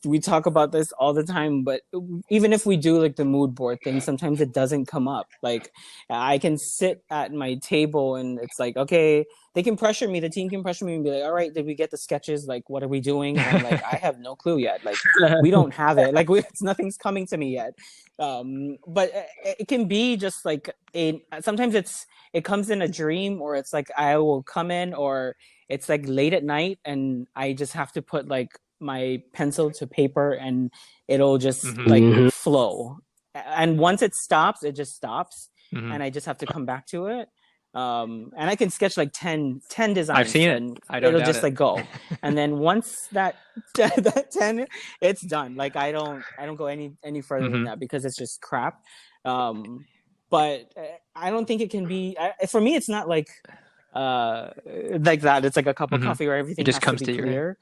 we talk about this all the time. But even if we do like the mood board thing, sometimes it doesn't come up. Like I can sit at my table, and it's like, okay, they can pressure me. The team can pressure me and be like, all right, did we get the sketches? Like, what are we doing? And I'm like, I have no clue yet. Like, we don't have it. Like, nothing's coming to me yet. But it can be just like sometimes it comes in a dream, or it's like I will come in, or it's like late at night and I just have to put like my pencil to paper and it'll just like flow. And once it stops, it just stops. And I just have to come back to it. And I can sketch like 10 designs. I've seen it. It'll just like go. And then once that 10, it's done. Like I don't go any further than that because it's just crap. But I don't think it can be, for me, it's not like that. It's like a cup of coffee where everything just comes to be clear.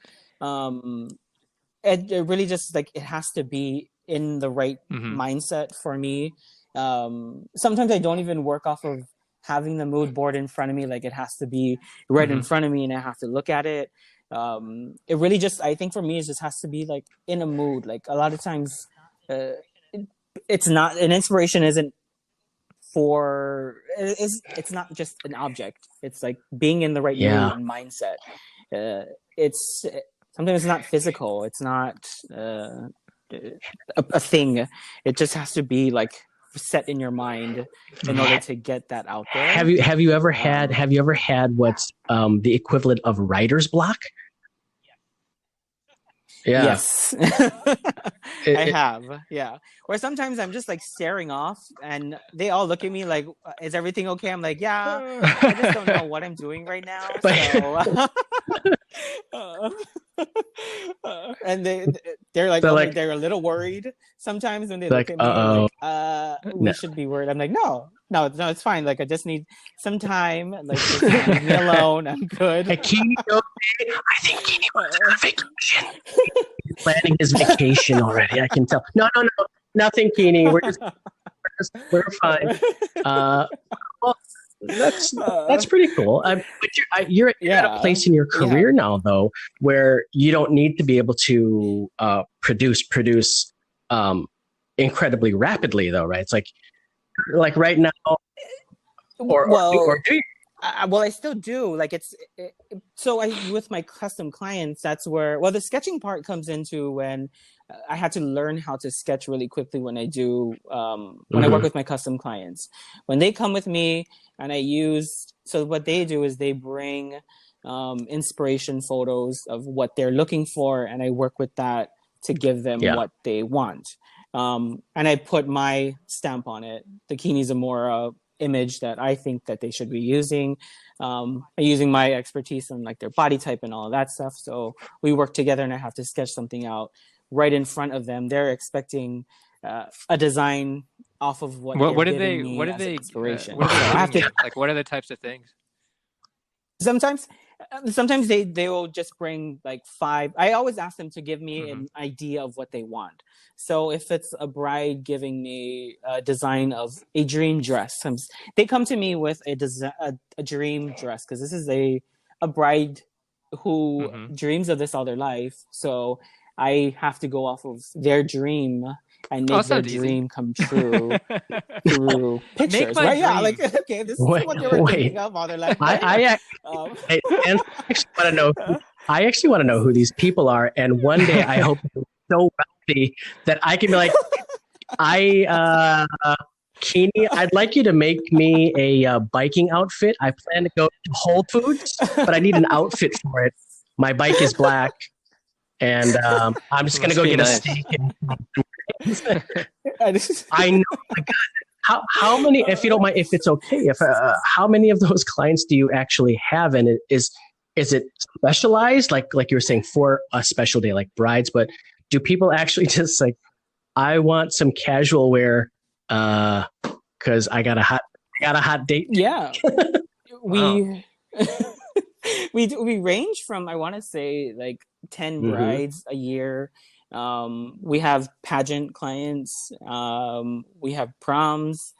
it really just like it has to be in the right mindset for me. Sometimes I don't even work off of having the mood board in front of me. Like it has to be right in front of me and I have to look at it. It really just, I think for me, it just has to be like in a mood. Like a lot of times it's not, an inspiration isn't it's not just an object. It's like being in the right mood and mindset. It's sometimes it's not physical. It's not a thing. It just has to be like set in your mind in order to get that out there. Have you ever had what's the equivalent of writer's block? Yeah. Yes. I have. Yeah. Or sometimes I'm just like staring off and they all look at me like, is everything okay? I'm like, yeah, I just don't know what I'm doing right now. And they're like, they're a little worried sometimes when they look at me like, we should be worried. I'm like, no, it's fine. Like, I just need some time. Like, just leave me alone. I'm good. Hey, Kini, I think Kini wants a vacation. He's planning his vacation already. I can tell. No, nothing, Kini. We're fine. Well, that's pretty cool. But you're at a place in your career now, though, where you don't need to be able to produce incredibly rapidly, though, right? It's like right now, or do you? Well, I still do. Like with my custom clients, that's where, the sketching part comes into when I had to learn how to sketch really quickly when I do, when I work with my custom clients. When they come with me and so what they do is they bring inspiration photos of what they're looking for, and I work with that to give them what they want. And I put my stamp on it, the Kini Zamora image that I think that they should be using, using my expertise on like their body type and all of that stuff. So we work together and I have to sketch something out right in front of them. They're expecting a design off of what are they inspiration. What are the types of things? Sometimes they will just bring like 5. I always ask them to give me an idea of what they want. So if it's a bride giving me a design of a dream dress, they come to me with a dream dress because this is a bride who dreams of this all their life. So I have to go off of their dream and make their dream come true through pictures, right? Dream. Yeah, like okay, this is what they were thinking of all their life. I actually want to know who these people are, and one day I hope they're so wealthy that I can be like, Kini, I'd like you to make me a biking outfit. I plan to go to Whole Foods, but I need an outfit for it. My bike is black, and I'm just gonna go get a steak. I know. My God, how many? If you don't mind, if it's okay, how many of those clients do you actually have? And is it specialized, like you were saying, for a special day like brides? But do people actually just like, I want some casual wear because I got a hot date? Yeah, we range from, I want to say, like 10 brides a year. We have pageant clients. We have proms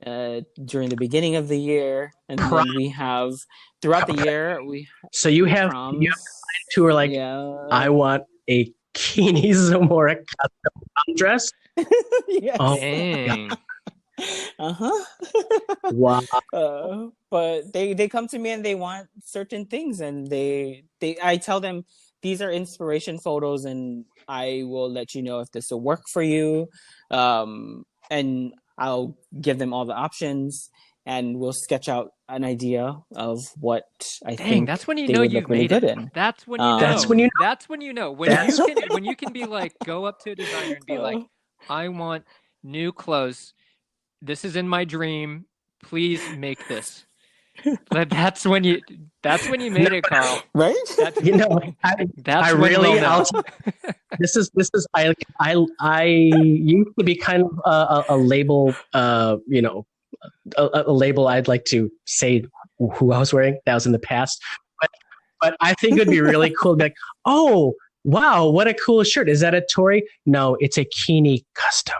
during the beginning of the year, and then we have throughout the year. So you have clients who are like, I want a Kini Zamora custom dress. Yes. Oh, dang. Wow. But they come to me and they want certain things, and I tell them these are inspiration photos, and I will let you know if this will work for you. And I'll give them all the options, and we'll sketch out an idea of what I think. That's when you know you've made it. That's when you know. That's when you know. When you can be like, go up to a designer and be like, I want new clothes. This is in my dream. Please make this. But that's when you made it, Carl. Right? I really this is I used to be kind of a label, a label I'd like to say who I was wearing. That was in the past. But I think it would be really cool to be like, oh, wow, what a cool shirt. Is that a Tory? No, it's a Kini custom.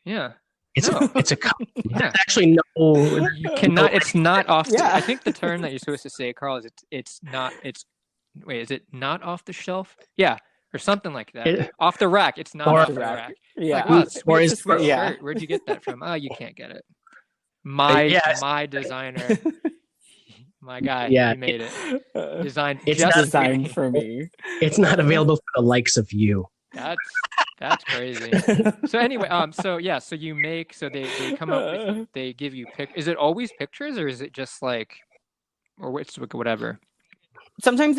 Yeah. It's no. It's a yeah. Actually no. You cannot. It's not off. I think the term that you're supposed to say, Carl, is it's not. It's wait. Is it not off the shelf? Yeah, or something like that. Off the rack. It's not off the rack. Yeah. Like, wow, sweet, it's a sweet shirt. Where'd you get that from? Oh, you can't get it. My designer. My guy, he made it. It's just designed for me. It's not available for the likes of you. That's crazy. So anyway, so you make, so they come up with, they give you is it always pictures, or is it just like, or it's whatever? Sometimes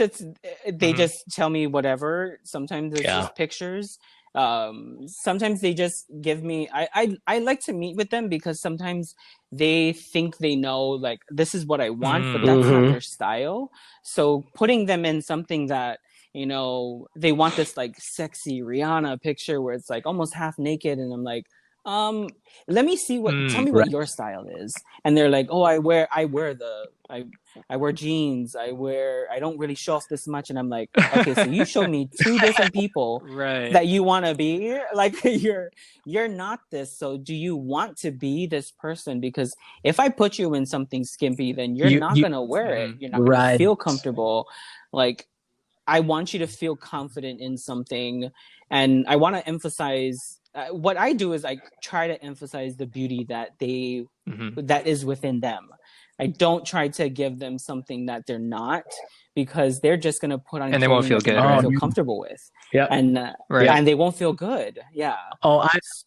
they just tell me whatever. Sometimes it's just pictures. Sometimes they just give me, I like to meet with them because sometimes they think they know, like, this is what I want, but that's not their style. So putting them in something that, you know, they want this like sexy Rihanna picture where it's like almost half naked, and I'm like, let me see tell me what your style is. And they're like, oh, I wear jeans, I don't really show off this much. And I'm like, okay, so you show me two different people that you want to be, like, you're not this. So do you want to be this person? Because if I put you in something skimpy, then you're not going to wear it. You're not going to feel comfortable. Like, I want you to feel confident in something. And I want to emphasize, what I do is I try to emphasize the beauty that that is within them. I don't try to give them something that they're not, because they're just going to put on and they won't feel good, right? Feel comfortable with. Yeah. And and they won't feel good. Yeah.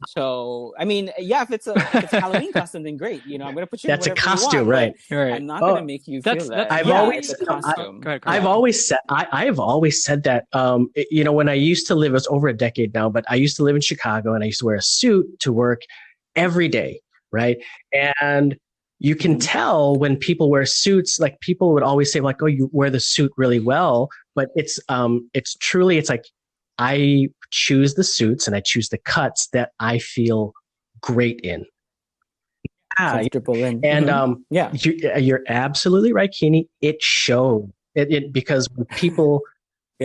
So I mean, if it's a Halloween costume, then great. You know, I'm going to put you. That's a costume, right? I'm not going to make you feel that. I've always said that. You know, when I used to live, it was over a decade now, but I used to live in Chicago, and I used to wear a suit to work every day, right? And you can tell when people wear suits, like, people would always say, like, oh, you wear the suit really well. But it's truly, it's like, I choose the suits and I choose the cuts that I feel great in. Comfortable in. And you're absolutely right, Kini. It shows it because when people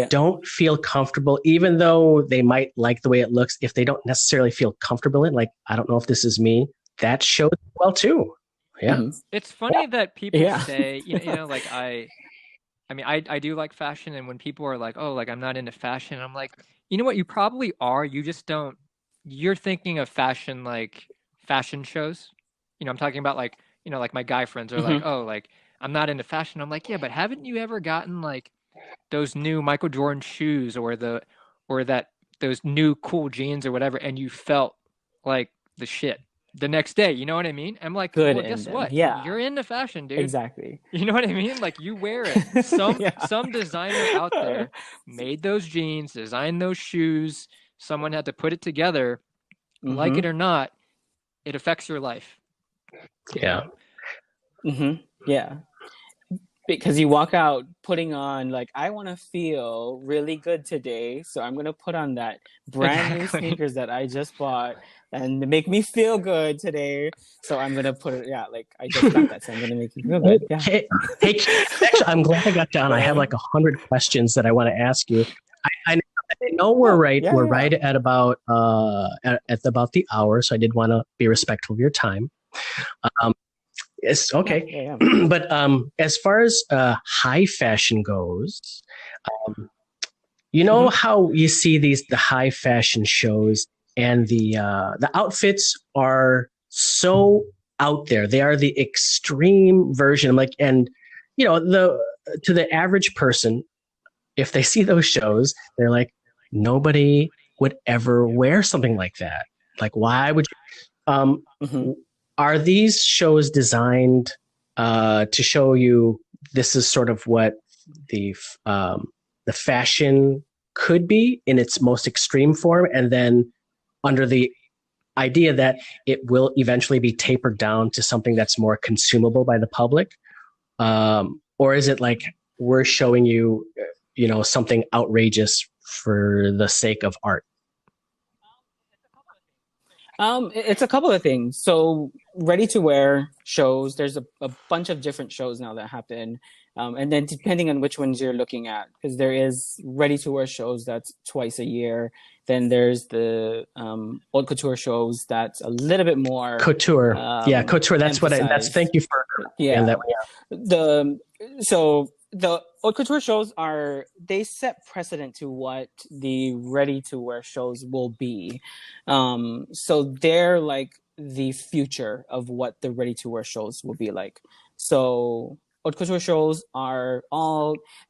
don't feel comfortable, even though they might like the way it looks, if they don't necessarily feel comfortable in, like, I don't know if this is me, that shows well too. Yeah. It's funny that people say, you know, like, I mean, I do like fashion, and when people are like, oh, like, I'm not into fashion, I'm like, you know what, you probably are, you just don't, you're thinking of fashion like fashion shows. You know, I'm talking about, like, you know, like, my guy friends are like, oh, like, I'm not into fashion. I'm like, yeah, but haven't you ever gotten like those new Michael Jordan shoes, or those new cool jeans or whatever, and you felt like the shit the next day? You know what I mean? I'm like, well, guess what? Yeah, you're into fashion, dude. Exactly. You know what I mean? Like, you wear it. Some designer out there made those jeans, designed those shoes. Someone had to put it together. Like it or not, it affects your life. Yeah. Yeah. Because you walk out putting on, like, I want to feel really good today, so I'm going to put on that brand new sneakers that I just bought and make me feel good today. So I'm going to put it, like, I just got that, so I'm going to make you feel good. Yeah. Hey, actually, I'm glad I got down. I have like 100 questions that I want to ask you. I know we're right. We're right at about the hour, so I did want to be respectful of your time. Yes, okay. But as far as high fashion goes, you know how you see the high fashion shows, and the outfits are so out there. They are the extreme version. Like, and you know, to the average person, if they see those shows, they're like, nobody would ever wear something like that. Like, why would you? Are these shows designed to show you this is sort of what the fashion could be in its most extreme form, and then under the idea that it will eventually be tapered down to something that's more consumable by the public? Or is it like, we're showing you, you know, something outrageous for the sake of art? It's a couple of things. So ready to wear shows, there's a bunch of different shows now that happen. And then depending on which ones you're looking at, because there is ready-to-wear shows that's twice a year. Then there's the haute couture shows that's a little bit more couture. Couture. That's emphasized. That's thank you for that. So the haute couture shows they set precedent to what the ready-to-wear shows will be. So they're like the future of what the ready-to-wear shows will be like. So haute couture shows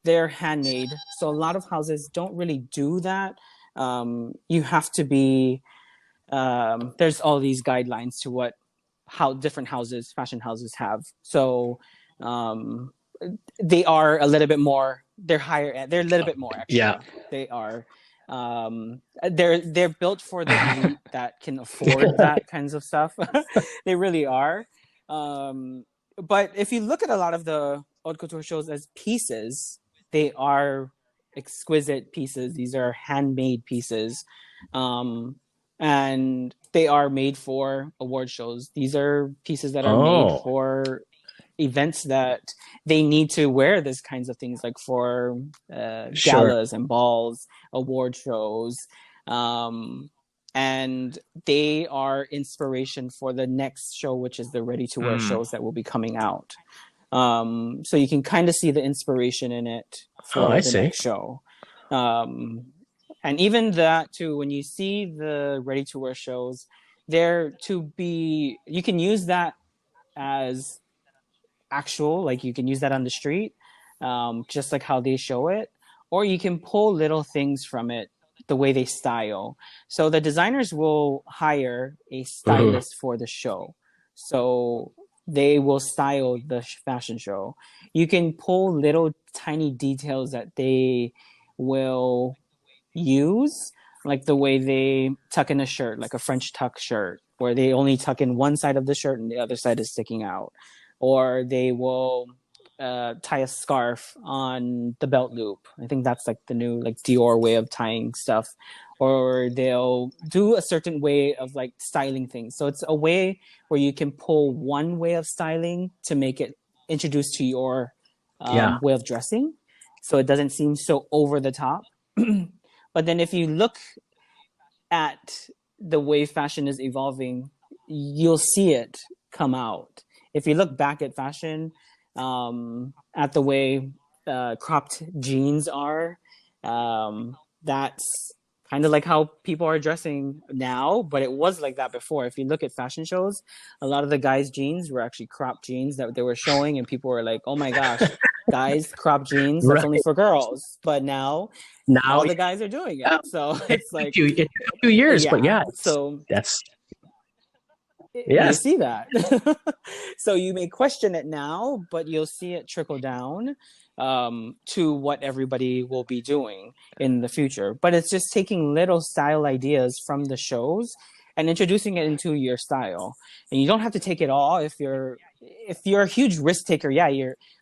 they're handmade. So a lot of houses don't really do that. You have to be, there's all these guidelines to how different fashion houses have. So, they are a little bit more, they're higher, they're a little bit more actually. Yeah. They are, they're built for the elite that can afford that kinds of stuff. They really are. But if you look at a lot of the haute couture shows as pieces, they are exquisite pieces. These are handmade pieces. And they are made for award shows. These are pieces that are made for events that they need to wear these kinds of things, like for galas and balls, award shows. And they are inspiration for the next show, which is the ready-to-wear shows that will be coming out. So you can kind of see the inspiration in it for next show. And even that too, when you see the ready-to-wear shows, you can use that as actual, like you can use that on the street, just like how they show it, or you can pull little things from it, the way they style. So the designers will hire a stylist for the show. So they will style the fashion show. You can pull little tiny details that they will use, like the way they tuck in a shirt, like a French tuck shirt, where they only tuck in one side of the shirt and the other side is sticking out. Or they will tie a scarf on the belt loop. I think that's like the new like Dior way of tying stuff. Or they'll do a certain way of like styling things. So it's a way where you can pull one way of styling to make it introduced to your way of dressing. So it doesn't seem so over the top. But then if you look at the way fashion is evolving, you'll see it come out. If you look back at fashion, at the way cropped jeans are, that's kind of like how people are dressing now, but it was like that before. If you look at fashion shows, a lot of the guys' jeans were actually cropped jeans that they were showing, and people were like, oh my gosh, guys, cropped jeans, that's only for girls. But now all the guys are doing it. So it's like a few years, but so that's... You see that. So you may question it now, but you'll see it trickle down to what everybody will be doing in the future. But it's just taking little style ideas from the shows and introducing it into your style. And you don't have to take it all. If you're a huge risk taker,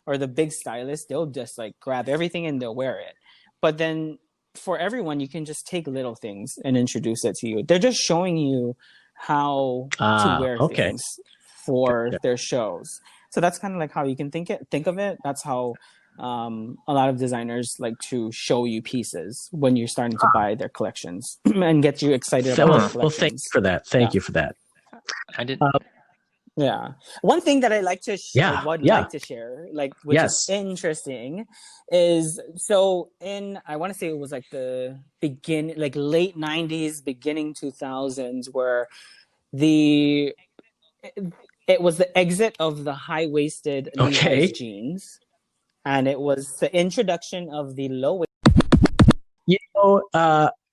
or the big stylist, they'll just like grab everything and they'll wear it. But then for everyone, you can just take little things and introduce it to you. They're just showing you how to wear things for their shows. So that's kind of like how you can think of it. That's how a lot of designers like to show you pieces when you're starting to buy their collections and get you excited about their collections. Well, thank you for that. Thank you for that. I didn't. One thing that I like to like to share, like which is interesting, is so I want to say it was like the late 90s, beginning 2000s, where it was the exit of the high-waisted Levi's jeans, and it was the introduction of the low.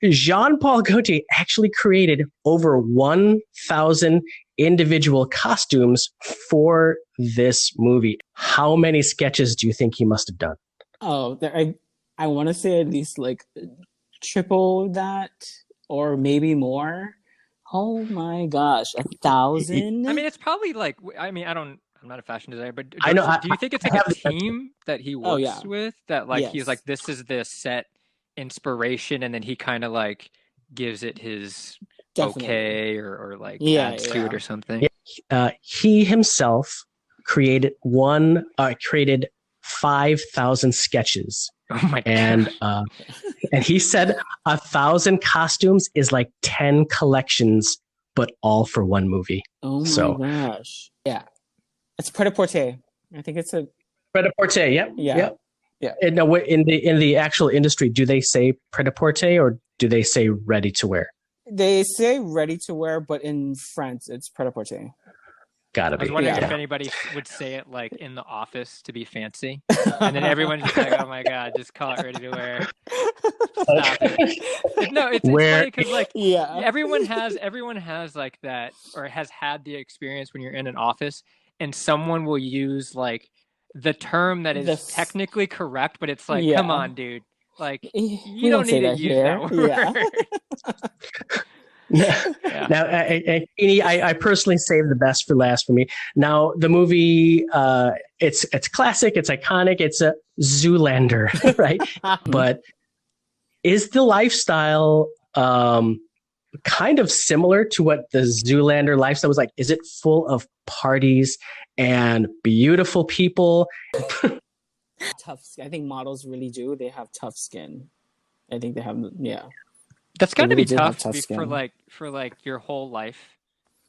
Jean-Paul Gaultier actually created over 1,000 individual costumes for this movie. How many sketches do you think he must have done? Oh, I want to say at least like triple that, or maybe more. Oh my gosh, 1,000? I mean, it's probably like, I'm not a fashion designer, but do you think it's like a team that he works with that like he's like, this is the set inspiration, and then he kind of like gives it his okay or like adds to it or something? He himself created 5,000 sketches. Oh my and gosh. And he said 1,000 costumes is like 10 collections, but all for one movie. Oh my gosh. Yeah. It's pret-a-porter. I think it's a pret-a-porter. Yep. Yeah. Yep. Yeah. And now, in the actual industry, do they say pret-a-porter or do they say ready to wear? They say ready to wear, but in France, it's pret-a-porter. Gotta be. I was wondering if anybody would say it like in the office to be fancy, and then everyone's just like, "Oh my god, just call it ready to wear." Stop it. No, it's funny because like everyone has like that, or has had the experience when you're in an office and someone will use like the term that is technically correct, but it's like, come on, dude, like you don't need to use that word. Now, I personally saved the best for last for me. Now, the movie, it's classic, it's iconic, it's a Zoolander, right? But is the lifestyle kind of similar to what the Zoolander lifestyle was like? Is it full of parties and beautiful people? Tough skin. I think models really do. They have tough skin. I think they have, That's got to be tough for like your whole life.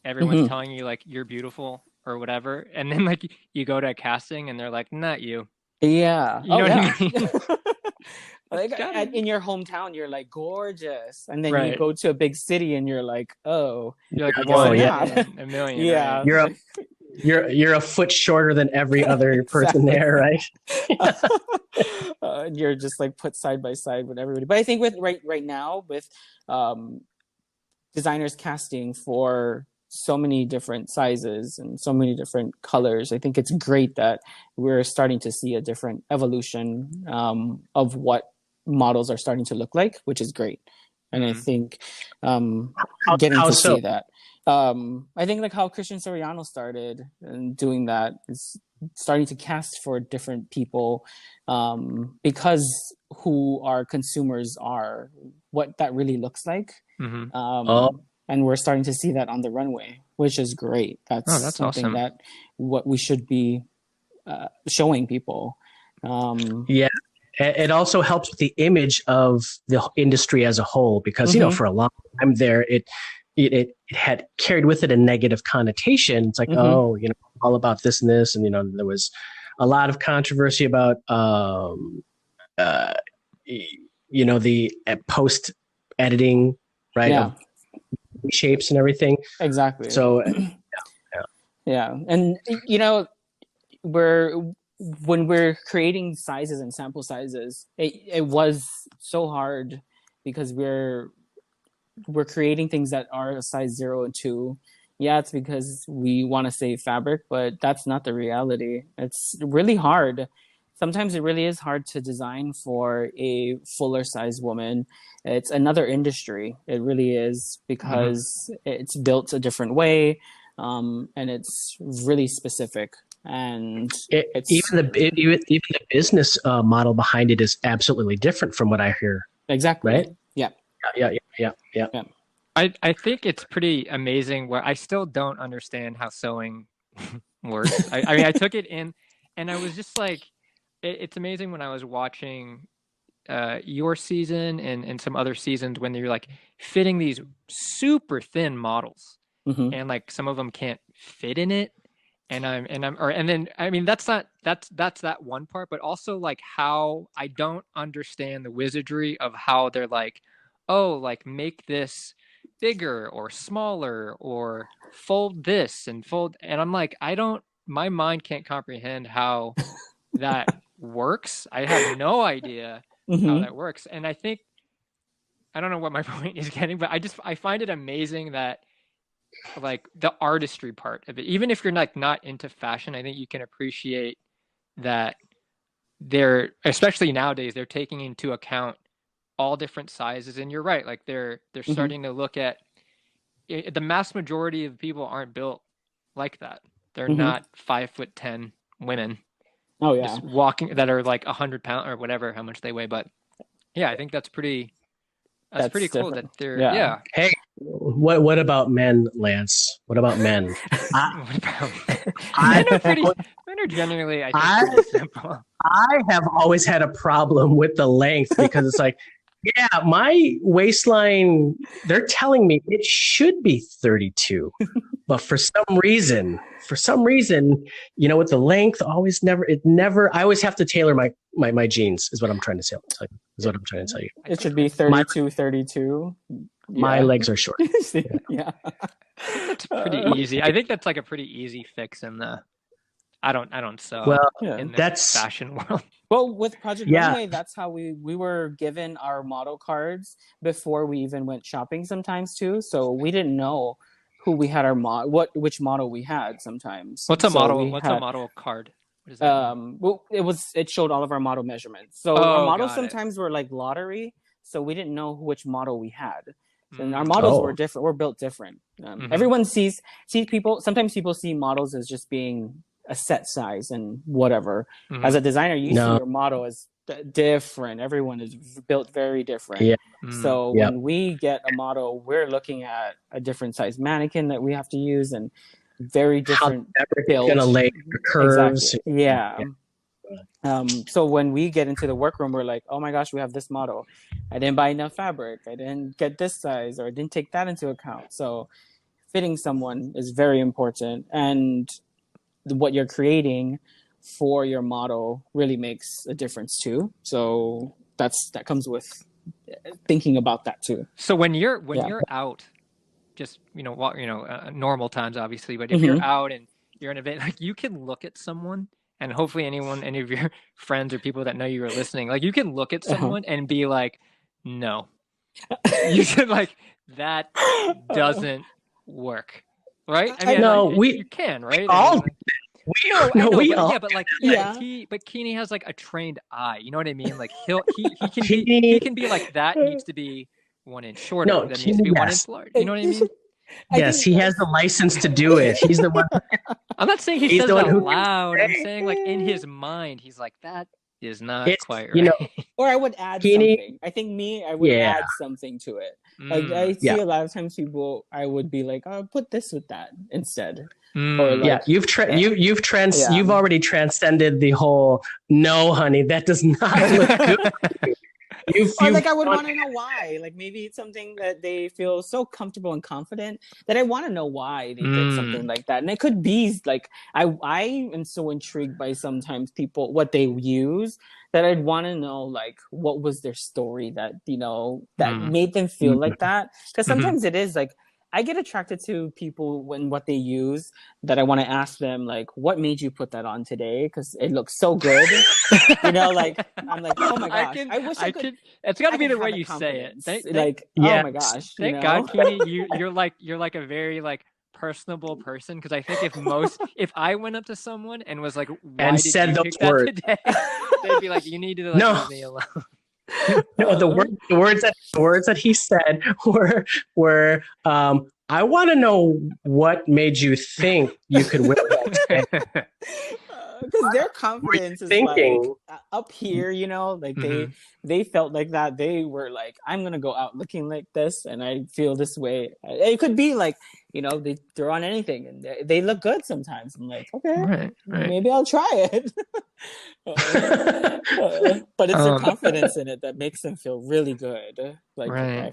Everyone's telling you like you're beautiful or whatever, and then like you go to a casting and they're like, not you. Yeah. You know what I mean? Like in your hometown, you're like gorgeous, and then you go to a big city and you're like, oh, you're like, whoa, a million. Yeah. Right? You're a foot shorter than every other person there, right? And you're just like put side by side with everybody. But I think with right now with designers casting for so many different sizes and so many different colors, I think it's great that we're starting to see a different evolution of what models are starting to look like, which is great. And I think getting to see that. I think like how Christian Soriano started and doing that is starting to cast for different people because who our consumers are, what that really looks like. And we're starting to see that on the runway, which is great. That's something awesome. That what we should be showing people. Yeah. It also helps with the image of the industry as a whole, because, you know, for a long time there, it had carried with it a negative connotation. It's like, oh, you know, all about this and this. And, you know, there was a lot of controversy about, you know, the post editing, right? Yeah. Of shapes and everything. Exactly. So, yeah. And, you know, when we're creating sizes and sample sizes, it was so hard because we're creating things that are a size 0 and 2. Yeah, it's because we want to save fabric, but that's not the reality. It's really hard. Sometimes it really is hard to design for a fuller size woman. It's another industry. It really is, because it's built a different way, and it's really specific. And even the business model behind it is absolutely different from what I hear. Exactly. Right? Yeah. I think it's pretty amazing. Where I still don't understand how sewing works. I mean, I took it in, and I was just like, it's amazing when I was watching your season and some other seasons when you're like fitting these super thin models, and like some of them can't fit in it. And then I mean that's that one part, but also like how I don't understand the wizardry of how they're like, oh, like make this bigger or smaller or fold this and fold, and I'm like, my mind can't comprehend how that works. I have no idea how that works. And I think, I don't know what my point is getting, but I find it amazing that like the artistry part of it, even if you're like not into fashion, I think you can appreciate that they're, especially nowadays, they're taking into account all different sizes. And you're right, like they're starting to look at it, the mass majority of people aren't built like that. They're not 5'10" women. Oh yeah, just walking, that are like 100 pounds or whatever, how much they weigh. But yeah, I think that's pretty cool different. That they're Hey, what about men, Lance? What about men? Men are are generally, I think, pretty simple. I have always had a problem with the length because it's like, yeah, my waistline, they're telling me it should be 32. But for some reason, with the length, I always have to tailor my jeans, is what I'm trying to tell you. Is what I'm trying to tell you. It should be 32, 32. My legs are short. Yeah. That's pretty easy. I think that's like a pretty easy fix in the. I don't sew in the fashion world. Well, with Project Runway, that's how we were given our model cards before we even went shopping sometimes too. So we didn't know who we had which model we had sometimes. What's a model? What's a model card? What is that mean? Well, it showed all of our model measurements. So our models sometimes were like lottery, so we didn't know which model we had. And our models were different. We're built different. Everyone sees people. Sometimes people see models as just being a set size and whatever. As a designer, you see your model as different. Everyone is built very different. Yeah. So when we get a model, we're looking at a different size mannequin that we have to use and very different build. Gonna lay the curves. Exactly. Yeah. So when we get into the workroom, we're like, oh my gosh, we have this model. I didn't buy enough fabric. I didn't get this size, or I didn't take that into account. So fitting someone is very important. And what you're creating for your model really makes a difference too. So that comes with thinking about that too. So when you're out, just normal times obviously, but if you're out and you're in an event, like you can look at someone, and hopefully any of your friends or people that know you are listening, like you can look at someone and be like, no, you should that doesn't work. Right? I mean, you can, right? But Kini has like a trained eye. You know what I mean? Like he can be like, that needs to be 1 inch shorter. That needs to be 1 inch larger. You know what I mean? Yes, he has the license to do it. He's the one. I'm not saying he says it out loud. I'm saying like in his mind, he's like, that is not quite right. Or I would add something. I think I would add something to it. Like I see a lot of times people, I would be like, oh, put this with that instead. Or you've already transcended the whole, no, honey, that does not look good. I would want to know why. Like maybe it's something that they feel so comfortable and confident that I want to know why they did something like that. And it could be like I am so intrigued by sometimes people what they use that I'd want to know like what was their story that that made them feel like that. Because sometimes it is like I get attracted to people when what they use that I want to ask them like, what made you put that on today? Because it looks so good. I'm like, oh my gosh, I wish I could. It's got to be the way you say it. Oh my gosh. Thank God, Kini, you're like a very like personable person. Because I think if I went up to someone and was like, why did you pick that today? They'd be like, you need to leave me alone. No, the words that he said were I want to know what made you think you could wear that. Because their confidence is like up here, like they felt like that. They were like, I'm gonna go out looking like this, and I feel this way. It could be like, they throw on anything, and they look good sometimes. I'm like, okay, maybe I'll try it. But it's their confidence in it that makes them feel really good. I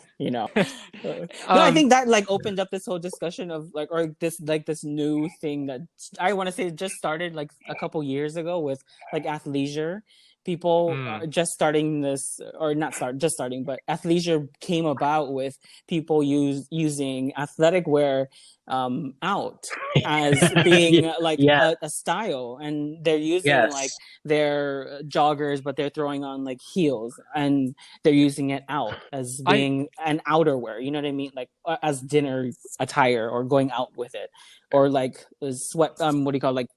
think that like opened up this whole discussion of this new thing that I want to say just started like a couple years ago with like athleisure. People just starting this, or not just starting, but athleisure came about with people using athletic wear out as being a style, and they're using like their joggers, but they're throwing on like heels, and they're using it out as being an outerwear. You know what I mean? Like as dinner attire, or going out with it, or like sweat. What do you call it? Like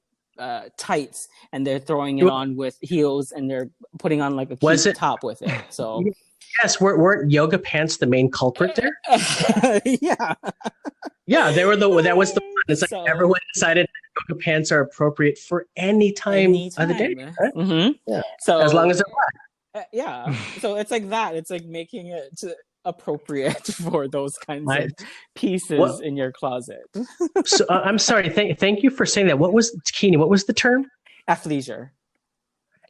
tights, and they're throwing it on with heels, and they're putting on like a cute top with it. So yes, weren't yoga pants the main culprit there? Yeah, they were that was the one. It's like everyone decided that yoga pants are appropriate for any time of the day. Right? Yeah. So as long as they're black. So it's like that. It's like making it appropriate for those kinds of pieces in your closet. So I'm sorry. Thank you for saying that. What was Kini? What was the term? Athleisure.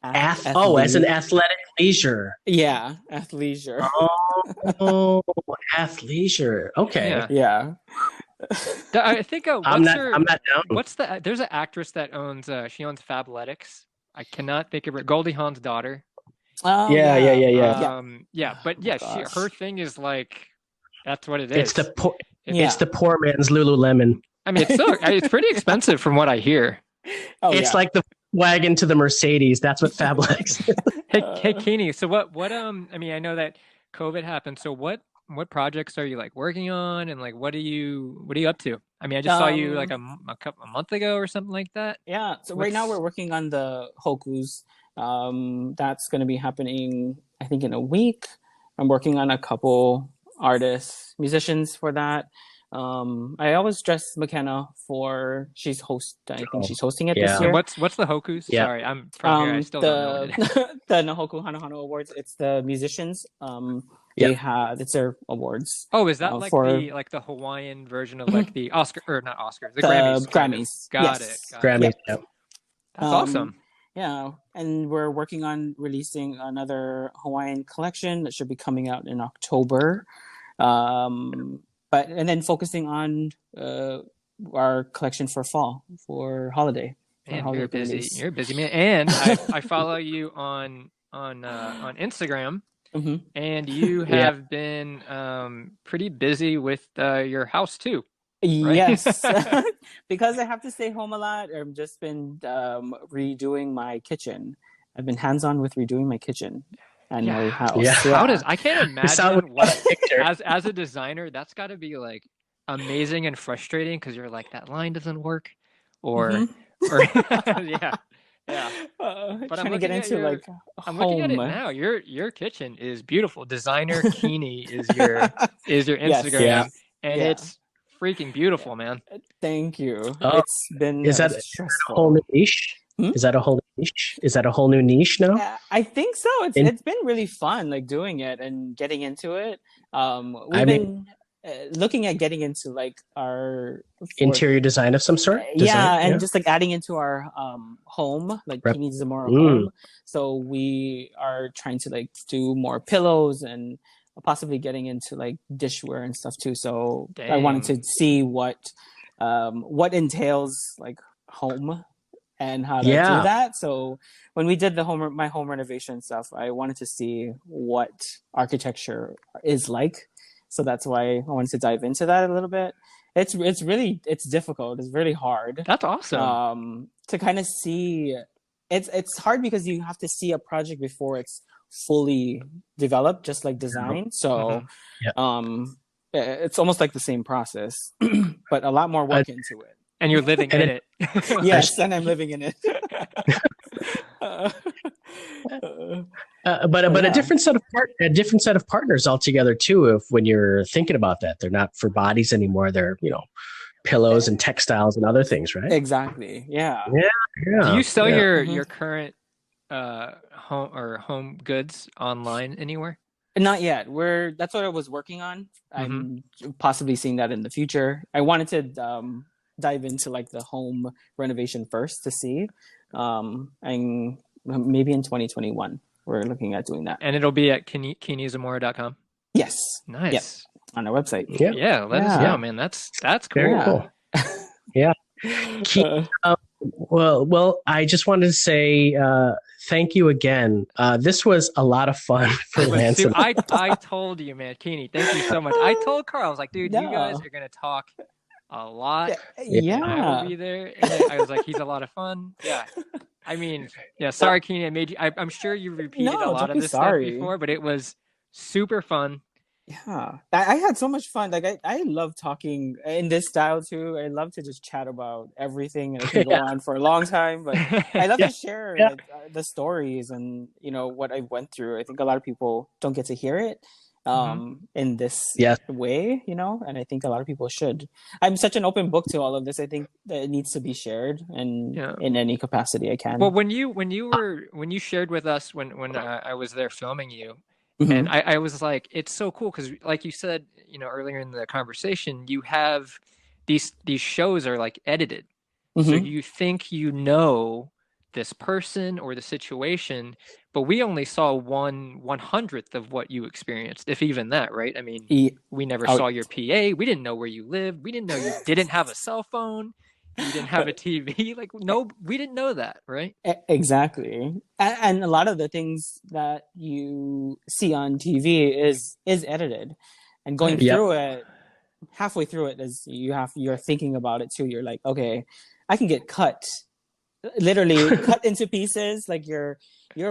As an athletic leisure. Yeah, athleisure. Oh, athleisure. Okay. Yeah. I think I'm not down. There's an actress that owns she owns Fabletics. I cannot think of her. Goldie Hawn's daughter. Oh yeah. But her thing is like, that's what it is. It's the poor man's Lululemon. I mean, it's pretty expensive from what I hear. It's like the wagon to the Mercedes. That's what Fabletics. Hey, Kini. So what? I mean, I know that COVID happened. So what projects are you like working on, and like what are you up to? I mean, I just saw you like a month ago or something like that. Yeah. So right now we're working on the Hokus. That's going to be happening, I think, in a week. I'm working on a couple musicians for that. I always dress McKenna she's hosting it this year. What's the Hokus? Yeah. Sorry, I'm from here. I still don't know what it is. The Nahoku Hanohano Awards. It's the musicians. It's their awards. Oh, is that like the Hawaiian version of like the Oscar or not Oscars? The Grammys. Grammys. Got it. Grammys. That's awesome. Yeah, and we're working on releasing another Hawaiian collection that should be coming out in October. And then focusing on our collection for fall, for holiday. Man, you're busy. You're a busy man. And I follow you on Instagram, and you have been pretty busy with your house too. Right? Yes, because I have to stay home a lot. I've just been redoing my kitchen. I've been hands-on with redoing my kitchen and my house. Yeah. I can't imagine as a designer, that's got to be like amazing and frustrating because you're like, that line doesn't work, or yeah. But trying to get into I'm looking at it now. Your kitchen is beautiful. Designer Kini is your Instagram, and it's freaking beautiful, man. Thank you. It's been stressful. A whole new niche? Is that a whole niche? Is that a whole new niche now? I think so. It's been really fun, like doing it and getting into it. We've been looking at getting into like our interior design of some sort. Just like adding into our home, like Kini Zamora home. So we are trying to like do more pillows and possibly getting into like dishware and stuff too. So I wanted to see what entails like home and how to do that. So when we did my home renovation stuff, I wanted to see what architecture is like. So that's why I wanted to dive into that a little bit. It's difficult. It's really hard. That's awesome. To kind of see, it's hard because you have to see a project before it's fully developed, just like design. So it's almost like the same process, but a lot more work into it. And you're living in it. Yes, and I'm living in it. But a different set of partners altogether too. When you're thinking about that, they're not for bodies anymore. They're pillows and textiles and other things, right? Exactly. Yeah. Do you sell your current home goods online anywhere? Not yet. That's what I was working on. I'm possibly seeing that in the future. I wanted to dive into like the home renovation first to see, and maybe in 2021 we're looking at doing that. And it'll be at kinizamora.com. Yes. Nice. Yep. On our website. Yeah. Let us know, man. That's cool. Very cool. Yeah. Well, I just wanted to say thank you again. This was a lot of fun for Lance. I told you, man, Kini, thank you so much. I told Carl, I was like, dude, you guys are gonna talk a lot. Yeah. I will be there. And I was like, he's a lot of fun. Yeah. I mean, sorry, Kini, I made you. I'm sure you repeated a lot of this stuff before, but it was super fun. Yeah, I had so much fun. Like I love talking in this style too. I love to just chat about everything, and I can go on for a long time. But I love to share the stories and what I went through. I think a lot of people don't get to hear it in this way, and I think a lot of people should. I'm such an open book to all of this. I think that it needs to be shared and in any capacity I can. Well, when you shared with us when I was there filming you. And I was like, it's so cool because, like you said, earlier in the conversation, you have these shows are like edited, so you think the this person or the situation, but we only saw 1/100th of what you experienced, if even that, right? I mean, we never saw your PA. We didn't know where you lived. We didn't know you didn't have a cell phone. You didn't have a TV. Like, no, we didn't know that, right? Exactly. And a lot of the things that you see on TV is edited, and going through it, halfway through it, is you're thinking about it too. You're like, okay, I can get cut, literally cut into pieces. Like your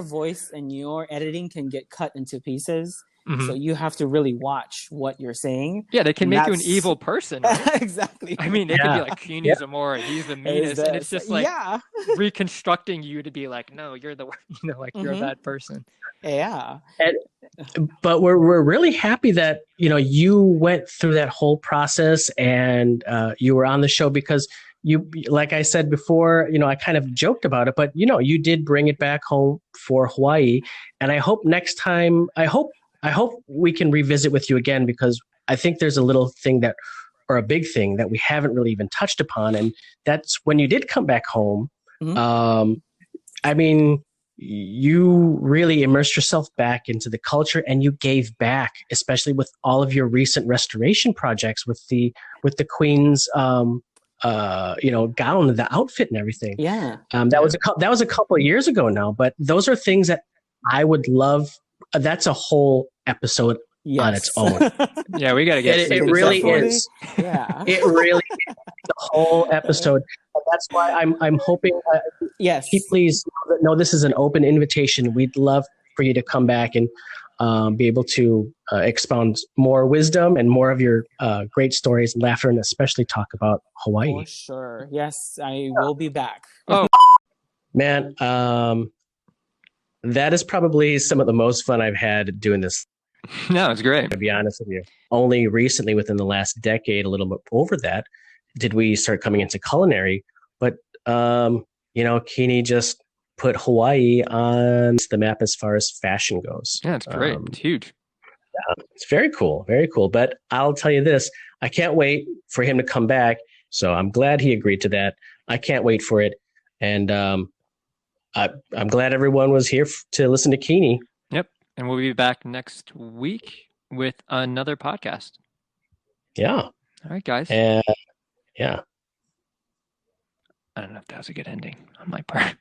voice and your editing can get cut into pieces. So you have to really watch what you're saying. Yeah, they can make you an evil person, right? Exactly. I mean, they could be like, Kini Zamora, he's the meanest, and it's just like reconstructing you to be like, no, you're the, like you're a bad person. Yeah. But we're really happy that you went through that whole process and you were on the show, because you, like I said before, I kind of joked about it, but you did bring it back home for Hawaii, and I hope next time, I hope we can revisit with you again, because I think there's a little thing or a big thing that we haven't really even touched upon, and that's when you did come back home. I mean, you really immersed yourself back into the culture, and you gave back, especially with all of your recent restoration projects with the Queen's gown, the outfit and everything. That was a couple of years ago now, but those are things that I would love. That's a whole episode on its own. Yeah, we got to get it really is. Yeah, it really is the whole episode. And that's why I'm hoping. Please know this is an open invitation. We'd love for you to come back and be able to expound more wisdom and more of your great stories and laughter, and especially talk about Hawaii. For sure. Yes, I will be back. Oh, man. That is probably some of the most fun I've had doing this. No, it's great. To be honest with you, only recently, within the last decade, a little bit over that, did we start coming into culinary. But Kini just put Hawaii on the map as far as fashion goes. Yeah, it's great. It's huge. Yeah, it's very cool, very cool. But I'll tell you this: I can't wait for him to come back. So I'm glad he agreed to that. I can't wait for it, and I'm glad everyone was here to listen to Kini. Yep. And we'll be back next week with another podcast. Yeah. All right, guys. Yeah. I don't know if that was a good ending on my part.